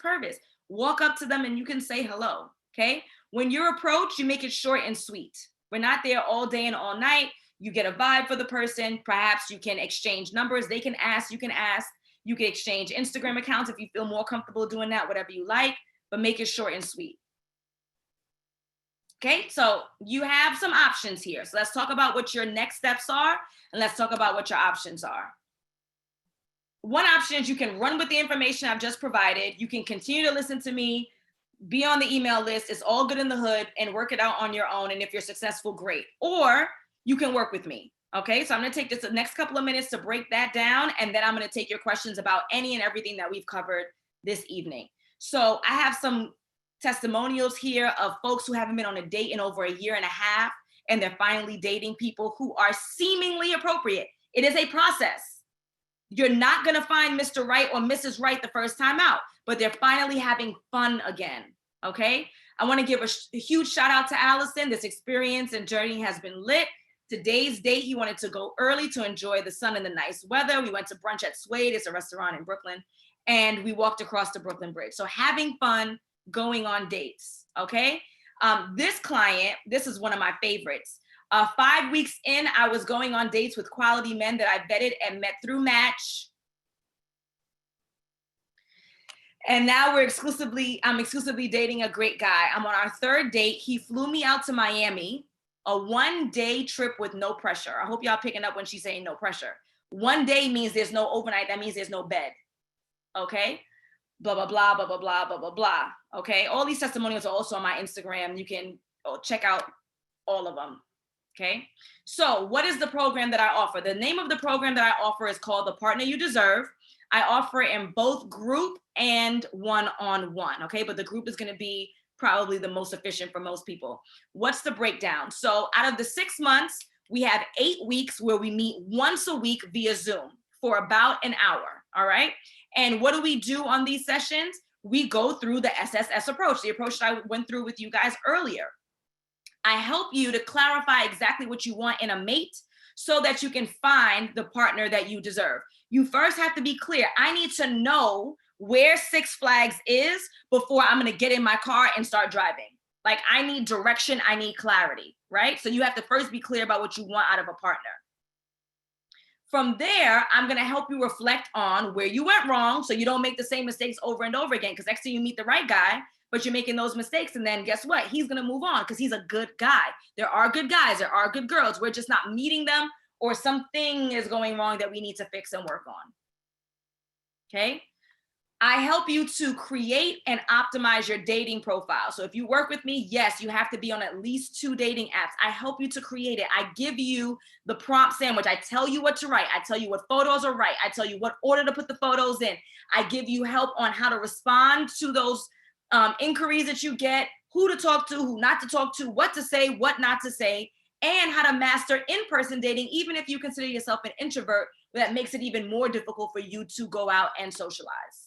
Walk up to them and you can say hello, okay? When you're approached, you make it short and sweet. We're not there all day and all night. You get a vibe for the person. Perhaps you can exchange numbers. They can ask, you can ask. You can exchange Instagram accounts if you feel more comfortable doing that, whatever you like, but make it short and sweet. Okay, so you have some options here. So let's talk about what your next steps are, and let's talk about what your options are. One option is you can run with the information I've just provided. You can continue to listen to me, be on the email list. It's all good in the hood, and work it out on your own. And if you're successful, great. Or you can work with me. Okay, so I'm going to take this the next couple of minutes to break that down. And then I'm going to take your questions about any and everything that we've covered this evening. So I have some testimonials here of folks who haven't been on a date in over a year and a half, and they're finally dating people who are seemingly appropriate. It is a process. You're not going to find Mr. Right or Mrs. Right the first time out, but they're finally having fun again, okay? I want to give a huge shout out to Alison. This experience and journey has been lit. Today's date, he wanted to go early to enjoy the sun and the nice weather. We went to brunch at Suede. It's a restaurant in Brooklyn, and we walked across the Brooklyn Bridge. So having fun, going on dates, okay? This client, this is one of my favorites. 5 weeks in, I was going on dates with quality men that I vetted and met through Match. And now I'm exclusively dating a great guy. I'm on our third date. He flew me out to Miami, a 1-day trip with no pressure. I hope y'all picking up when she's saying no pressure. 1 day means there's no overnight. That means there's no bed. Okay? Blah, blah, blah, blah, blah, blah, blah, blah, blah. Okay? All these testimonials are also on my Instagram. You can check out all of them. Okay? So what is the program that I offer? The name of the program that I offer is called The Partner You Deserve. I offer it in both group and one-on-one, okay? But the group is gonna be probably the most efficient for most people. What's the breakdown? So out of the 6 months, we have 8 weeks where we meet once a week via Zoom for about an hour, all right? And what do we do on these sessions? We go through the SSS approach, the approach that I went through with you guys earlier. I help you to clarify exactly what you want in a mate so that you can find the partner that you deserve. You first have to be clear. I need to know where Six Flags is before I'm gonna get in my car and start driving. Like, I need direction, I need clarity, right? So you have to first be clear about what you want out of a partner. From there, I'm gonna help you reflect on where you went wrong so you don't make the same mistakes over and over again, because next time you meet the right guy, but you're making those mistakes, and then guess what? He's gonna move on because he's a good guy. There are good guys, there are good girls. We're just not meeting them, or something is going wrong that we need to fix and work on. Okay? I help you to create and optimize your dating profile. So if you work with me, yes, you have to be on at least 2 dating apps. I help you to create it. I give you the prompt sandwich. I tell you what to write. I tell you what photos are right. I tell you what order to put the photos in. I give you help on how to respond to those inquiries that you get, who to talk to, who not to talk to, what to say, what not to say, and how to master in-person dating, even if you consider yourself an introvert. That makes it even more difficult for you to go out and socialize.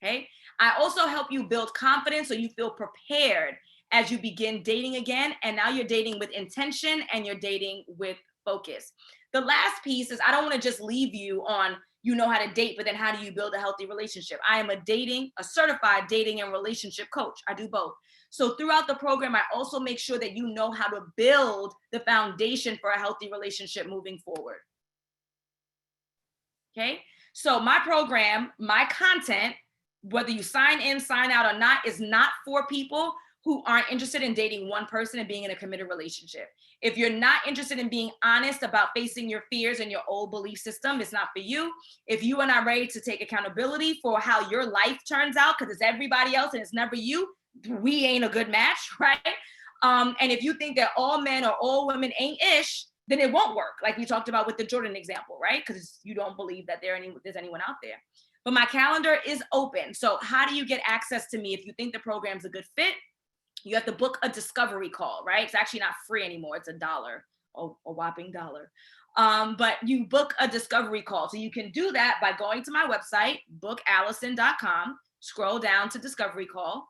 Okay. I also help you build confidence so you feel prepared as you begin dating again. And now you're dating with intention and you're dating with focus. The last piece is, I don't want to just leave you on, you know how to date, but then how do you build a healthy relationship? I am a certified dating and relationship coach. I do both. So throughout the program, I also make sure that you know how to build the foundation for a healthy relationship moving forward. Okay. So my program, my content, whether you sign in, sign out or not, is not for people who aren't interested in dating one person and being in a committed relationship. If you're not interested in being honest about facing your fears and your old belief system, it's not for you. If you are not ready to take accountability for how your life turns out, because it's everybody else and it's never you, we ain't a good match, right? And if you think that all men or all women ain't ish, then it won't work. Like we talked about with the Jordan example, right? Because you don't believe that there's anyone out there. But my calendar is open. So how do you get access to me if you think the program's a good fit? You have to book a discovery call, right? It's actually not free anymore. It's $1, a whopping $1. But you book a discovery call. So you can do that by going to my website, bookalison.com, scroll down to discovery call.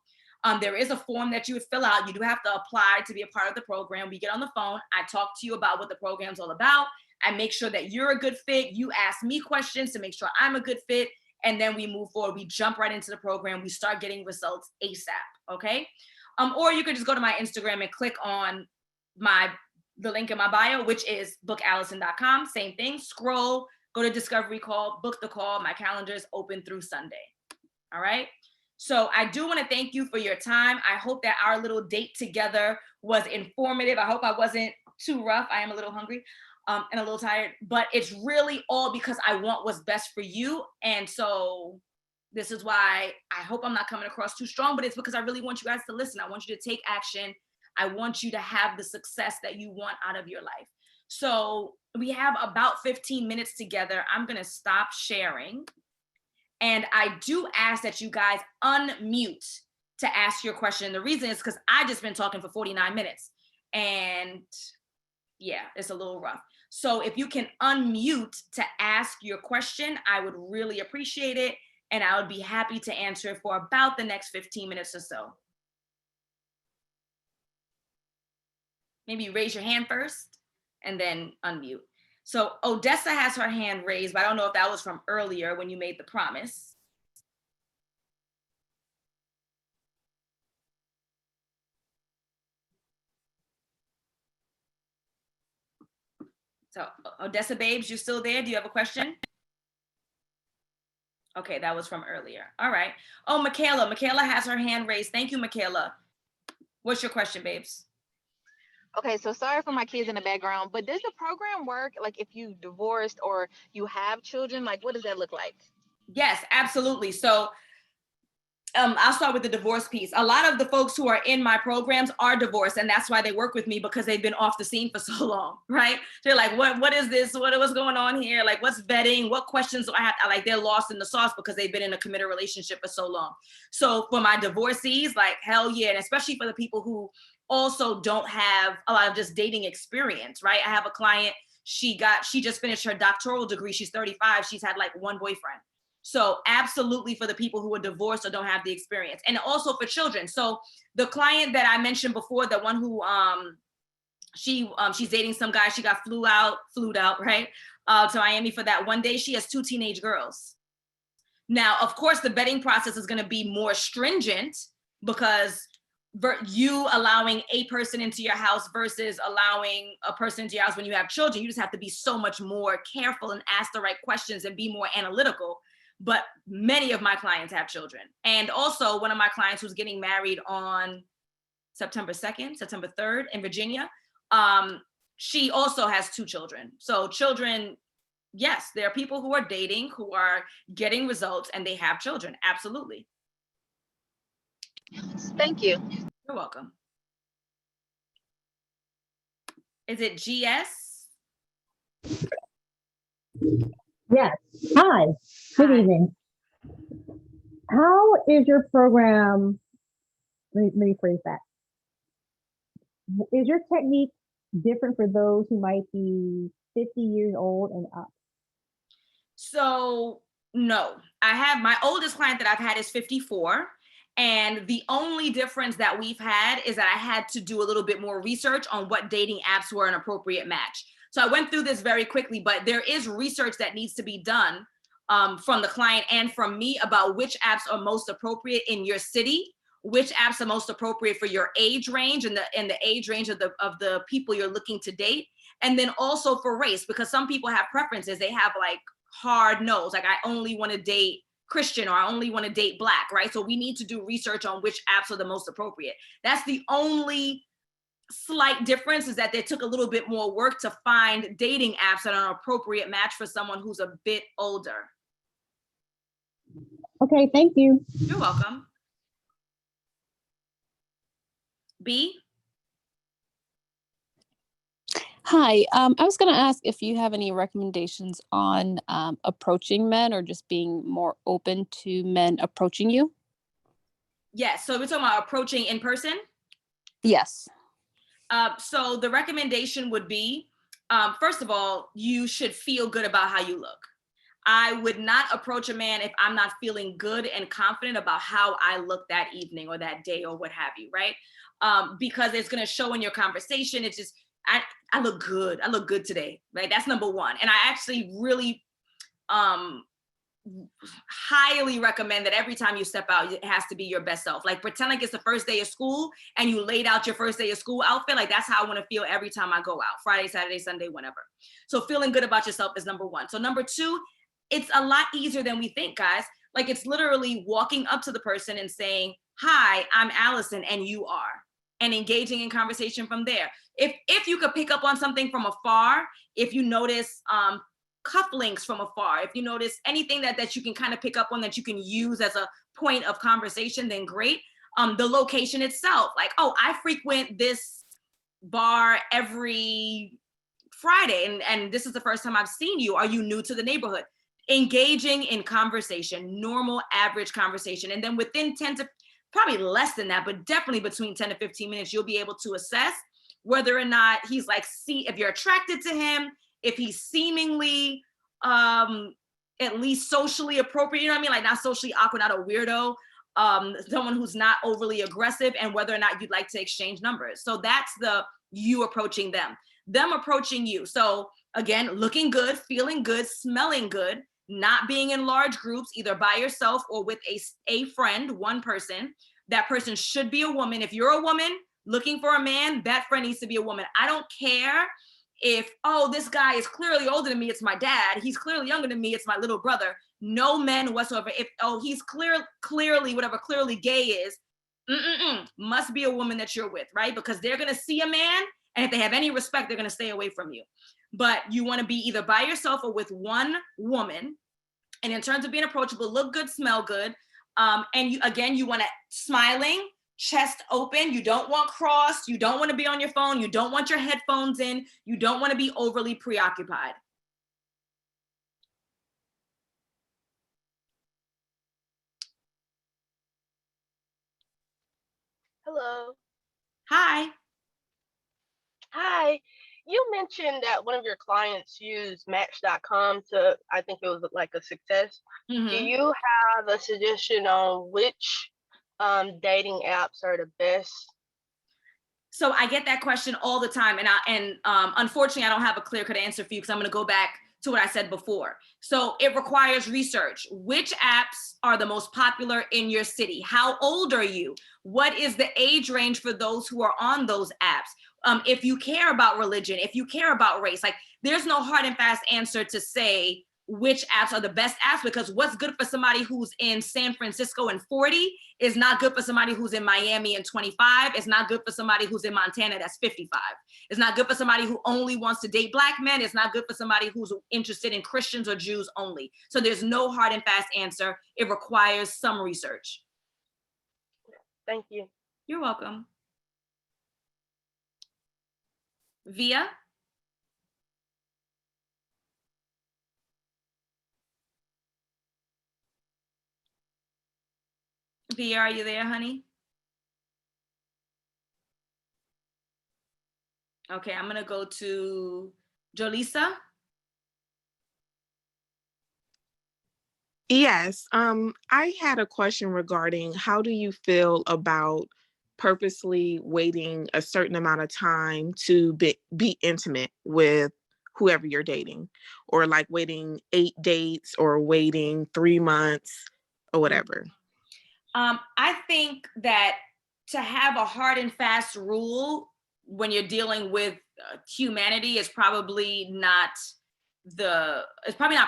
There is a form that you would fill out. You do have to apply to be a part of the program. We get on the phone. I talk to you about what the program's all about. I make sure that you're a good fit. You ask me questions to make sure I'm a good fit. And then we move forward. We jump right into the program. We start getting results ASAP, okay? Or you could just go to my Instagram and click on the link in my bio, which is bookalison.com. Same thing. Scroll, go to discovery call, book the call. My calendar is open through Sunday. All right. So I do want to thank you for your time. I hope that our little date together was informative. I hope I wasn't too rough. I am a little hungry. And a little tired, but it's really all because I want what's best for you. And so this is why I hope I'm not coming across too strong, but it's because I really want you guys to listen. I want you to take action. I want you to have the success that you want out of your life. So we have about 15 minutes together. I'm going to stop sharing. And I do ask that you guys unmute to ask your question. The reason is because I just been talking for 49 minutes and yeah, it's a little rough. So if you can unmute to ask your question, I would really appreciate it. And I would be happy to answer it for about the next 15 minutes or so. Maybe raise your hand first and then unmute. So Odessa has her hand raised, but I don't know if that was from earlier when you made the promise. So Odessa Babes, you still there? Do you have a question? Okay, that was from earlier. All right. Oh, Michaela. Michaela has her hand raised. Thank you, Michaela. What's your question, babes? Okay, so sorry for my kids in the background, but does the program work like if you divorced or you have children? Like, what does that look like? Yes, absolutely. So I'll start with the divorce piece. A lot of the folks who are in my programs are divorced, and that's why they work with me, because they've been off the scene for so long, right? They're like, what is this? What's going on here? Like, what's vetting? What questions do I have? Like, they're lost in the sauce because they've been in a committed relationship for so long. So for my divorcees, like, hell yeah. And especially for the people who also don't have a lot of just dating experience, right? I have a client, she just finished her doctoral degree. She's 35. She's had like one boyfriend. So absolutely for the people who are divorced or don't have the experience, and also for children. So the client that I mentioned before, the one who she's dating some guy, she got flew out, right, to Miami for that one day. She has 2 teenage girls. Now, of course, the vetting process is going to be more stringent because you allowing a person into your house versus allowing a person into your house when you have children, you just have to be so much more careful and ask the right questions and be more analytical. But many of my clients have children. And also one of my clients who's getting married on September 2nd, September 3rd in Virginia, she also has 2 children. So children, yes, there are people who are dating, who are getting results, and they have children. Absolutely. Thank you. You're welcome. Is it GS? Yes. Hi. Good evening. How is your program? Let me phrase that. Is your technique different for those who might be 50 years old and up? So no, I have my oldest client that I've had is 54. And the only difference that we've had is that I had to do a little bit more research on what dating apps were an appropriate match. So I went through this very quickly, but there is research that needs to be done from the client and from me about which apps are most appropriate in your city, which apps are most appropriate for your age range and the age range of the people you're looking to date. And then also for race, because some people have preferences. They have like hard no's, like I only want to date Christian or I only want to date Black, right? So we need to do research on which apps are the most appropriate. That's the only slight difference, is that they took a little bit more work to find dating apps that are an appropriate match for someone who's a bit older. Okay, thank you. You're welcome. B? Hi, I was going to ask if you have any recommendations on approaching men or just being more open to men approaching you. Yes, so we're talking about approaching in person? Yes. So the recommendation would be, first of all, you should feel good about how you look. I would not approach a man if I'm not feeling good and confident about how I look that evening or that day or what have you, right? Because it's going to show in your conversation. It's just, I look good. I look good today, right? That's number one. And I actually really highly recommend that every time you step out, it has to be your best self. Like pretend like it's the first day of school and you laid out your first day of school outfit. Like that's how I want to feel every time I go out, Friday, Saturday, Sunday, whenever. So feeling good about yourself is number one. So number two, it's a lot easier than we think, guys. Like it's literally walking up to the person and saying, hi, I'm Alison and you are, and engaging in conversation from there. If you could pick up on something from afar, if you notice cufflinks from afar, if you notice anything that you can kind of pick up on that you can use as a point of conversation, then great. The location itself, like, oh, I frequent this bar every Friday and this is the first time I've seen you. Are you new to the neighborhood? Engaging in conversation, normal average conversation. And then within 10 to probably less than that, but definitely between 10 to 15 minutes, you'll be able to assess whether or not he's like, see if you're attracted to him, if he's seemingly at least socially appropriate, you know what I mean? Like not socially awkward, not a weirdo, someone who's not overly aggressive, and whether or not you'd like to exchange numbers. So that's the you approaching them approaching you. So again, looking good, feeling good, smelling good, not being in large groups, either by yourself or with a friend, one person. That person should be a woman. If you're a woman looking for a man, that friend needs to be a woman. I don't care if, oh, this guy is clearly older than me, it's my dad. He's clearly younger than me, it's my little brother. No men whatsoever. If, oh, he's clearly, whatever clearly gay is, must be a woman that you're with, right? Because they're going to see a man, and if they have any respect, they're going to stay away from you. But you want to be either by yourself or with one woman. And in terms of being approachable, look good, smell good. And you want to smiling, chest open. You don't want crossed. You don't want to be on your phone. You don't want your headphones in. You don't want to be overly preoccupied. Hello. Hi. Hi. You mentioned that one of your clients used Match.com to, I think it was like a success. Mm-hmm. Do you have a suggestion on which dating apps are the best? So I get that question all the time, and unfortunately, I don't have a clear-cut answer for you because I'm going to go back to what I said before. So it requires research. Which apps are the most popular in your city? How old are you? What is the age range for those who are on those apps? If you care about religion, if you care about race, like there's no hard and fast answer to say which apps are the best apps, because what's good for somebody who's in San Francisco and 40 is not good for somebody who's in Miami and 25. It's not good for somebody who's in Montana that's 55. It's not good for somebody who only wants to date Black men. It's not good for somebody who's interested in Christians or Jews only. So there's no hard and fast answer. It requires some research. Thank you. You're welcome. Via? Via, are you there, honey? Okay, I'm gonna go to Jolisa. Yes, I had a question regarding how do you feel about purposely waiting a certain amount of time to be intimate with whoever you're dating, or like waiting 8 dates or waiting 3 months or whatever? I think that to have a hard and fast rule when you're dealing with humanity is probably not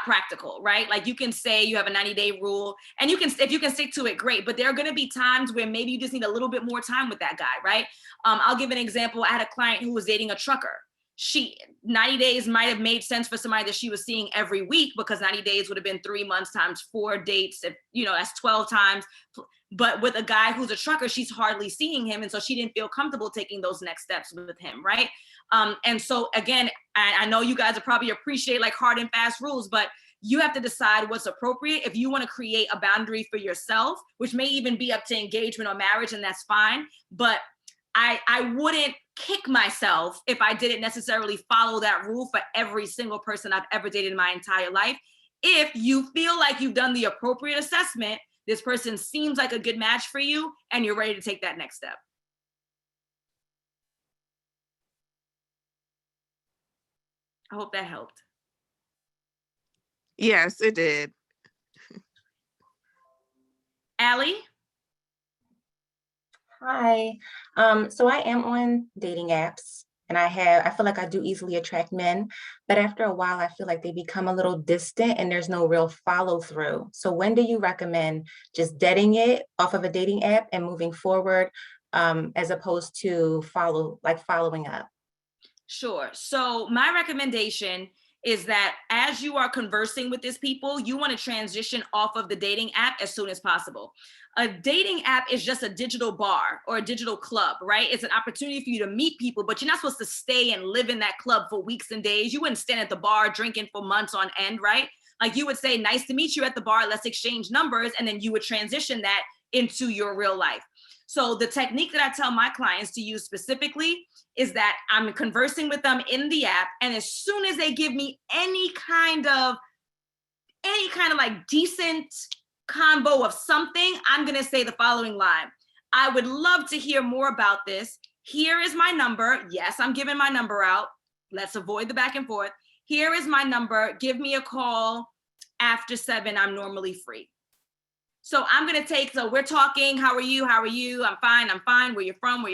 practical, right? Like you can say you have a 90-day rule and if you can stick to it, great. But there are going to be times where maybe you just need a little bit more time with that guy, right? I'll give an example. I had a client who was dating a trucker. 90 days might have made sense for somebody that she was seeing every week, because 90 days would have been 3 months times 4 dates. If, that's 12 times. But with a guy who's a trucker, she's hardly seeing him. And so she didn't feel comfortable taking those next steps with him, right? And so again, I know you guys will probably appreciate like hard and fast rules, but you have to decide what's appropriate. If you want to create a boundary for yourself, which may even be up to engagement or marriage, and that's fine. But I wouldn't kick myself if I didn't necessarily follow that rule for every single person I've ever dated in my entire life. If you feel like you've done the appropriate assessment, this person seems like a good match for you, and you're ready to take that next step. I hope that helped. Yes, it did. Allie? Hi. So I am on dating apps, and I feel like I do easily attract men, but after a while I feel like they become a little distant and there's no real follow through. So when do you recommend just deading it off of a dating app and moving forward, as opposed to following up? Sure. So my recommendation is that as you are conversing with these people, you want to transition off of the dating app as soon as possible. A dating app is just a digital bar or a digital club, right? It's an opportunity for you to meet people, but you're not supposed to stay and live in that club for weeks and days. You wouldn't stand at the bar drinking for months on end, right? Like you would say, nice to meet you at the bar, let's exchange numbers, and then you would transition that into your real life. So the technique that I tell my clients to use specifically is that I'm conversing with them in the app, and as soon as they give me any kind of like decent combo of something, I'm gonna say the following line: I would love to hear more about this. Here is my number. Yes, I'm giving my number out. Let's avoid the back and forth. Here is my number. Give me a call after 7. I'm normally free. So I'm going to so we're talking, how are you? How are you? I'm fine. Where you from?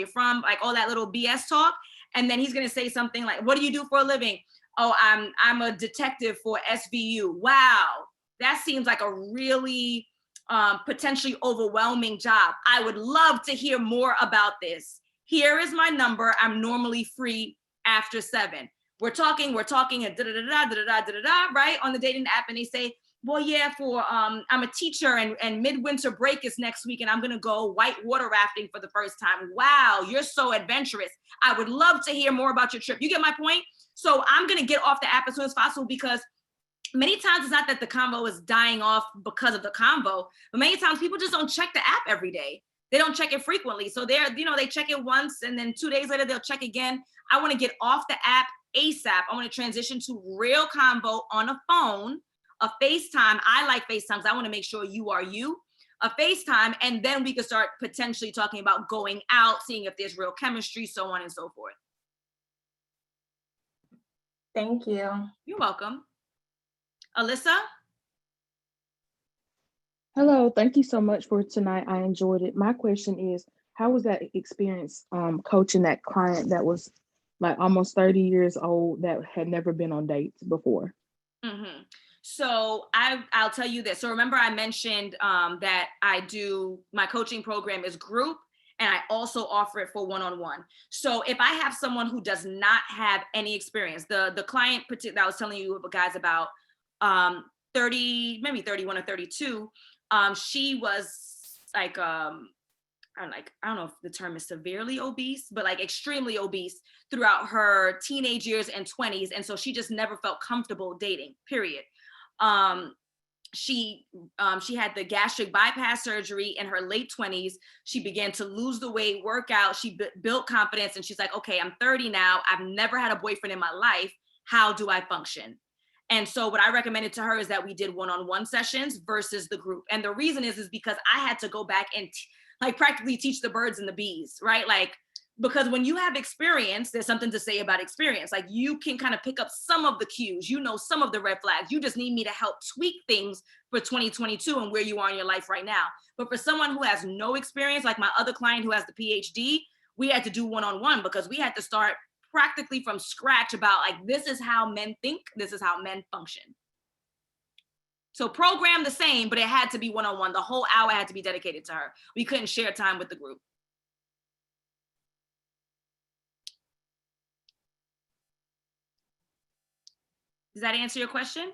Like all that little BS talk. And then he's going to say something like, what do you do for a living? Oh, I'm a detective for SVU. Wow. That seems like a really potentially overwhelming job. I would love to hear more about this. Here is my number. I'm normally free after 7. We're talking, and right, on the dating app, and they say, well, yeah, I'm a teacher, and midwinter break is next week, and I'm gonna go white water rafting for the first time. Wow, you're so adventurous. I would love to hear more about your trip. You get my point? So I'm gonna get off the app as soon as possible, because many times it's not that the convo is dying off because of the convo, but many times people just don't check the app every day. They don't check it frequently. So they check it once, and then 2 days later, they'll check again. I wanna get off the app ASAP. I wanna transition to real convo on a phone, a FaceTime. I like FaceTime because I wanna make sure you are you. A FaceTime, and then we can start potentially talking about going out, seeing if there's real chemistry, so on and so forth. Thank you. You're welcome. Alyssa? Hello, thank you so much for tonight. I enjoyed it. My question is, how was that experience coaching that client that was like almost 30 years old that had never been on dates before? Mm-hmm. So I'll tell you this. So remember I mentioned that my coaching program is group, and I also offer it for one-on-one. So if I have someone who does not have any experience, the client that I was telling you guys about, 30, maybe 31 or 32, she was like, I don't know if the term is severely obese, but like extremely obese throughout her teenage years and 20s. And so she just never felt comfortable dating, period. She had the gastric bypass surgery in her late 20s. She began to lose the weight, work out. She built confidence, and she's like, okay, I'm 30 now. I've never had a boyfriend in my life. How do I function? And so what I recommended to her is that we did one-on-one sessions versus the group. And the reason is because I had to go back and like practically teach the birds and the bees, right? Like, because when you have experience, there's something to say about experience. Like, you can kind of pick up some of the cues, some of the red flags. You just need me to help tweak things for 2022 and where you are in your life right now. But for someone who has no experience, like my other client who has the PhD, we had to do one-on-one because we had to start practically from scratch about like, this is how men think, this is how men function. So program the same, but it had to be one-on-one. The whole hour had to be dedicated to her. We couldn't share time with the group. Does that answer your question?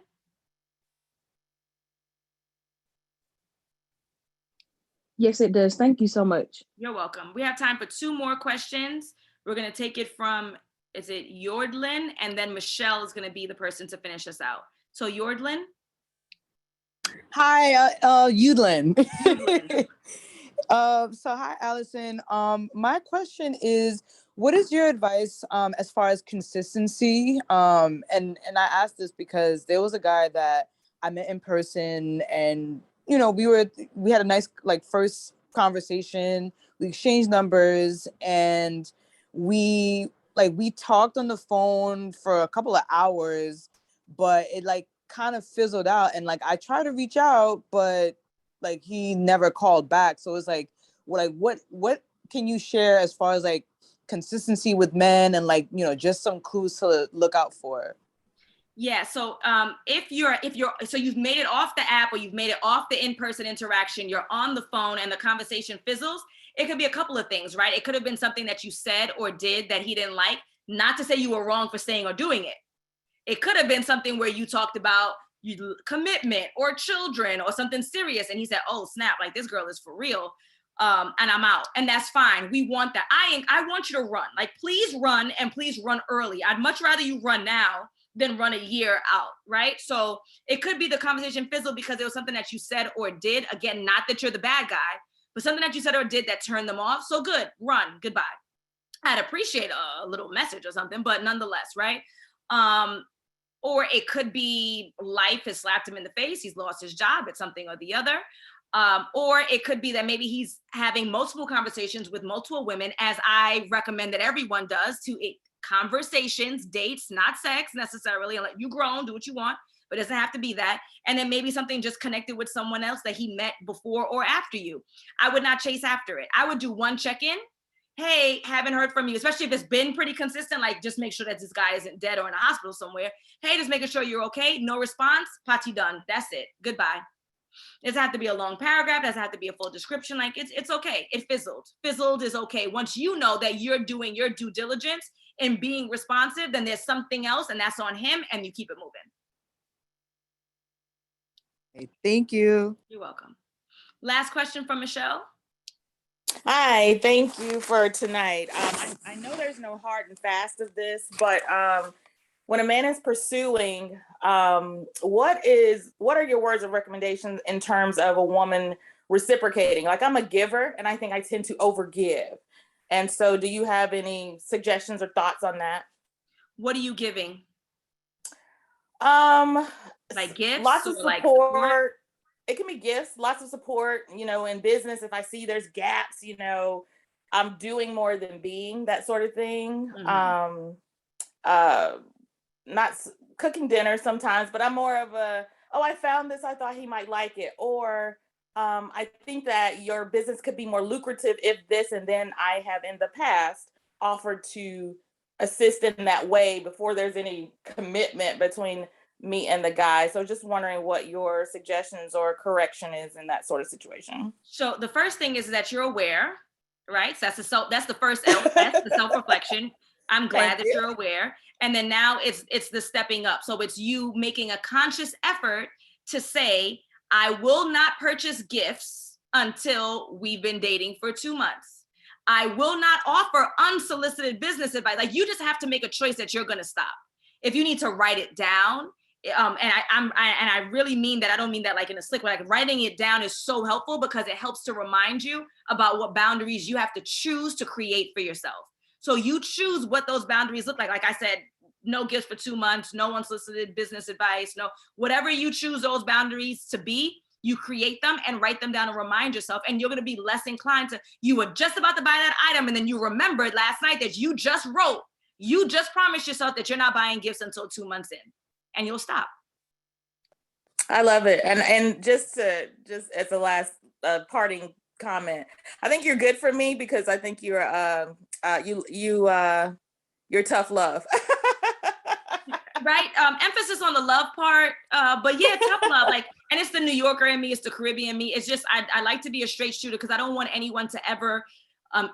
Yes, it does. Thank you so much. You're welcome. We have time for 2 more questions. We're going to take it from, is it Yordlin? And then Michelle is going to be the person to finish us out. So Yordlin. Hi, Yudlin. Yudlin. So hi, Alison. My question is, what is your advice as far as consistency? And I asked this because there was a guy that I met in person, and we had a nice first conversation. We exchanged numbers, and we talked on the phone for a couple of hours, but it kind of fizzled out, and I tried to reach out, but he never called back. So it's what can you share as far as consistency with men, and just some clues to look out for? Yeah, so if you've made it off the app, or you've made it off the in-person interaction, you're on the phone and the conversation fizzles, it could be a couple of things, right? It could have been something that you said or did that he didn't like, not to say you were wrong for saying or doing it. It could have been something where you talked about commitment or children or something serious, and he said, oh snap, this girl is for real, and I'm out. And that's fine. We want that. I want you to run. Please run, and please run early. I'd much rather you run now than run a year out, right? So it could be the conversation fizzled because it was something that you said or did. Again, not that you're the bad guy, but something that you said or did that turned them off. So good, run, goodbye. I'd appreciate a little message or something, but nonetheless, right? Or it could be life has slapped him in the face. He's lost his job. It's something or the other. Or it could be that maybe he's having multiple conversations with multiple women, as I recommend that everyone does, to conversations, dates, not sex necessarily. Let you grown, do what you want, but it doesn't have to be that. And then maybe something just connected with someone else that he met before or after you. I would not chase after it. I would do one check-in. hey, haven't heard from you, especially if it's been pretty consistent, like just make sure that this guy isn't dead or in a hospital somewhere. Hey, just making sure you're okay. No response, party done. That's it. Goodbye. It doesn't have to be a long paragraph. It doesn't have to be a full description. Like it's okay. It fizzled. Fizzled is okay. Once you know that you're doing your due diligence and being responsive, then there's something else and that's on him and you keep it moving. Okay, thank you. You're welcome. Last question from Michelle. Hi, thank you for tonight. I know there's no hard and fast of this, but when a man is pursuing, what are your words of recommendation in terms of a woman reciprocating? Like, I'm a giver and I think I tend to overgive. And so do you have any suggestions or thoughts on that? What are you giving? Like gifts? Lots of Like support. It can be gifts, lots of support, in business. If I see there's gaps, I'm doing more than being, that sort of thing. Not cooking dinner sometimes, but I'm more of a, oh, I found this, I thought he might like it. Or I think that your business could be more lucrative if this, and then I have in the past offered to assist in that way before there's any commitment between me and the guy. So just wondering what your suggestions or correction is in that sort of situation. So the first thing is that you're aware, right? So that's the first that's the self-reflection. I'm glad that you're aware. And then now it's the stepping up. So it's you making a conscious effort to say, I will not purchase gifts until we've been dating for 2 months. I will not offer unsolicited business advice. Like, you just have to make a choice that you're going to stop. If you need to write it down, and I really mean that. I don't mean that like in a slick way. Like, writing it down is so helpful because it helps to remind you about what boundaries you have to choose to create for yourself. So you choose what those boundaries look like. Like I said, no gifts for 2 months, no unsolicited business advice, no, whatever you choose those boundaries to be, you create them and write them down and remind yourself. And you're going to be less inclined to, you were just about to buy that item and then you remembered last night that you just promised yourself that you're not buying gifts until 2 months in. And you'll stop. I love it. And just as a last parting comment, I think you're good for me because I think you're tough love. Right? Emphasis on the love part. But yeah, tough love. Like, and it's the New Yorker in me, it's the Caribbean me. It's just, I like to be a straight shooter because I don't want anyone to ever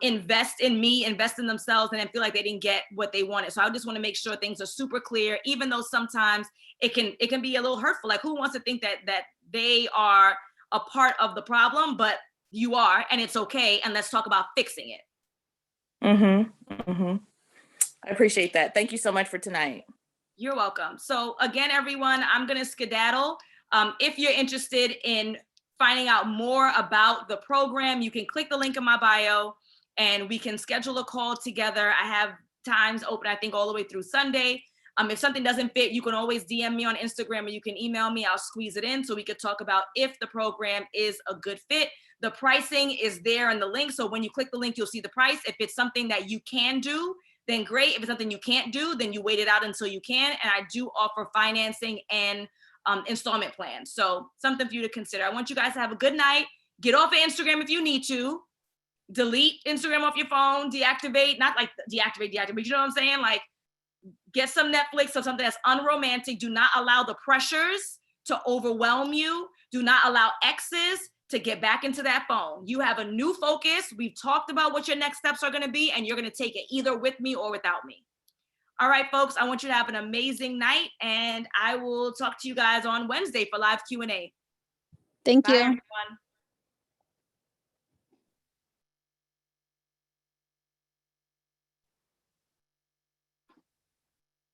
invest in me, invest in themselves, and then feel like they didn't get what they wanted. So I just want to make sure things are super clear, even though sometimes it can be a little hurtful. Like, who wants to think that they are a part of the problem, but you are, and it's okay. And let's talk about fixing it. I appreciate that. Thank you so much for tonight. You're welcome. So again, everyone, I'm going to skedaddle. If you're interested in finding out more about the program, you can click the link in my bio and we can schedule a call together. I have times open, I think, all the way through Sunday. If something doesn't fit, you can always DM me on Instagram or you can email me. I'll squeeze it in so we could talk about if the program is a good fit. The pricing is there in the link. So when you click the link, you'll see the price. If it's something that you can do, then great. If it's something you can't do, then you wait it out until you can. And I do offer financing and installment plans. So something for you to consider. I want you guys to have a good night. Get off of Instagram if you need to. Delete Instagram off your phone, deactivate, not like deactivate, but you know what I'm saying? Like, get some Netflix or something that's unromantic. Do not allow the pressures to overwhelm you. Do not allow exes to get back into that phone. You have a new focus. We've talked about what your next steps are going to be, and you're going to take it either with me or without me. All right, folks, I want you to have an amazing night, and I will talk to you guys on Wednesday for live Q&A. Thank Bye, you. everyone.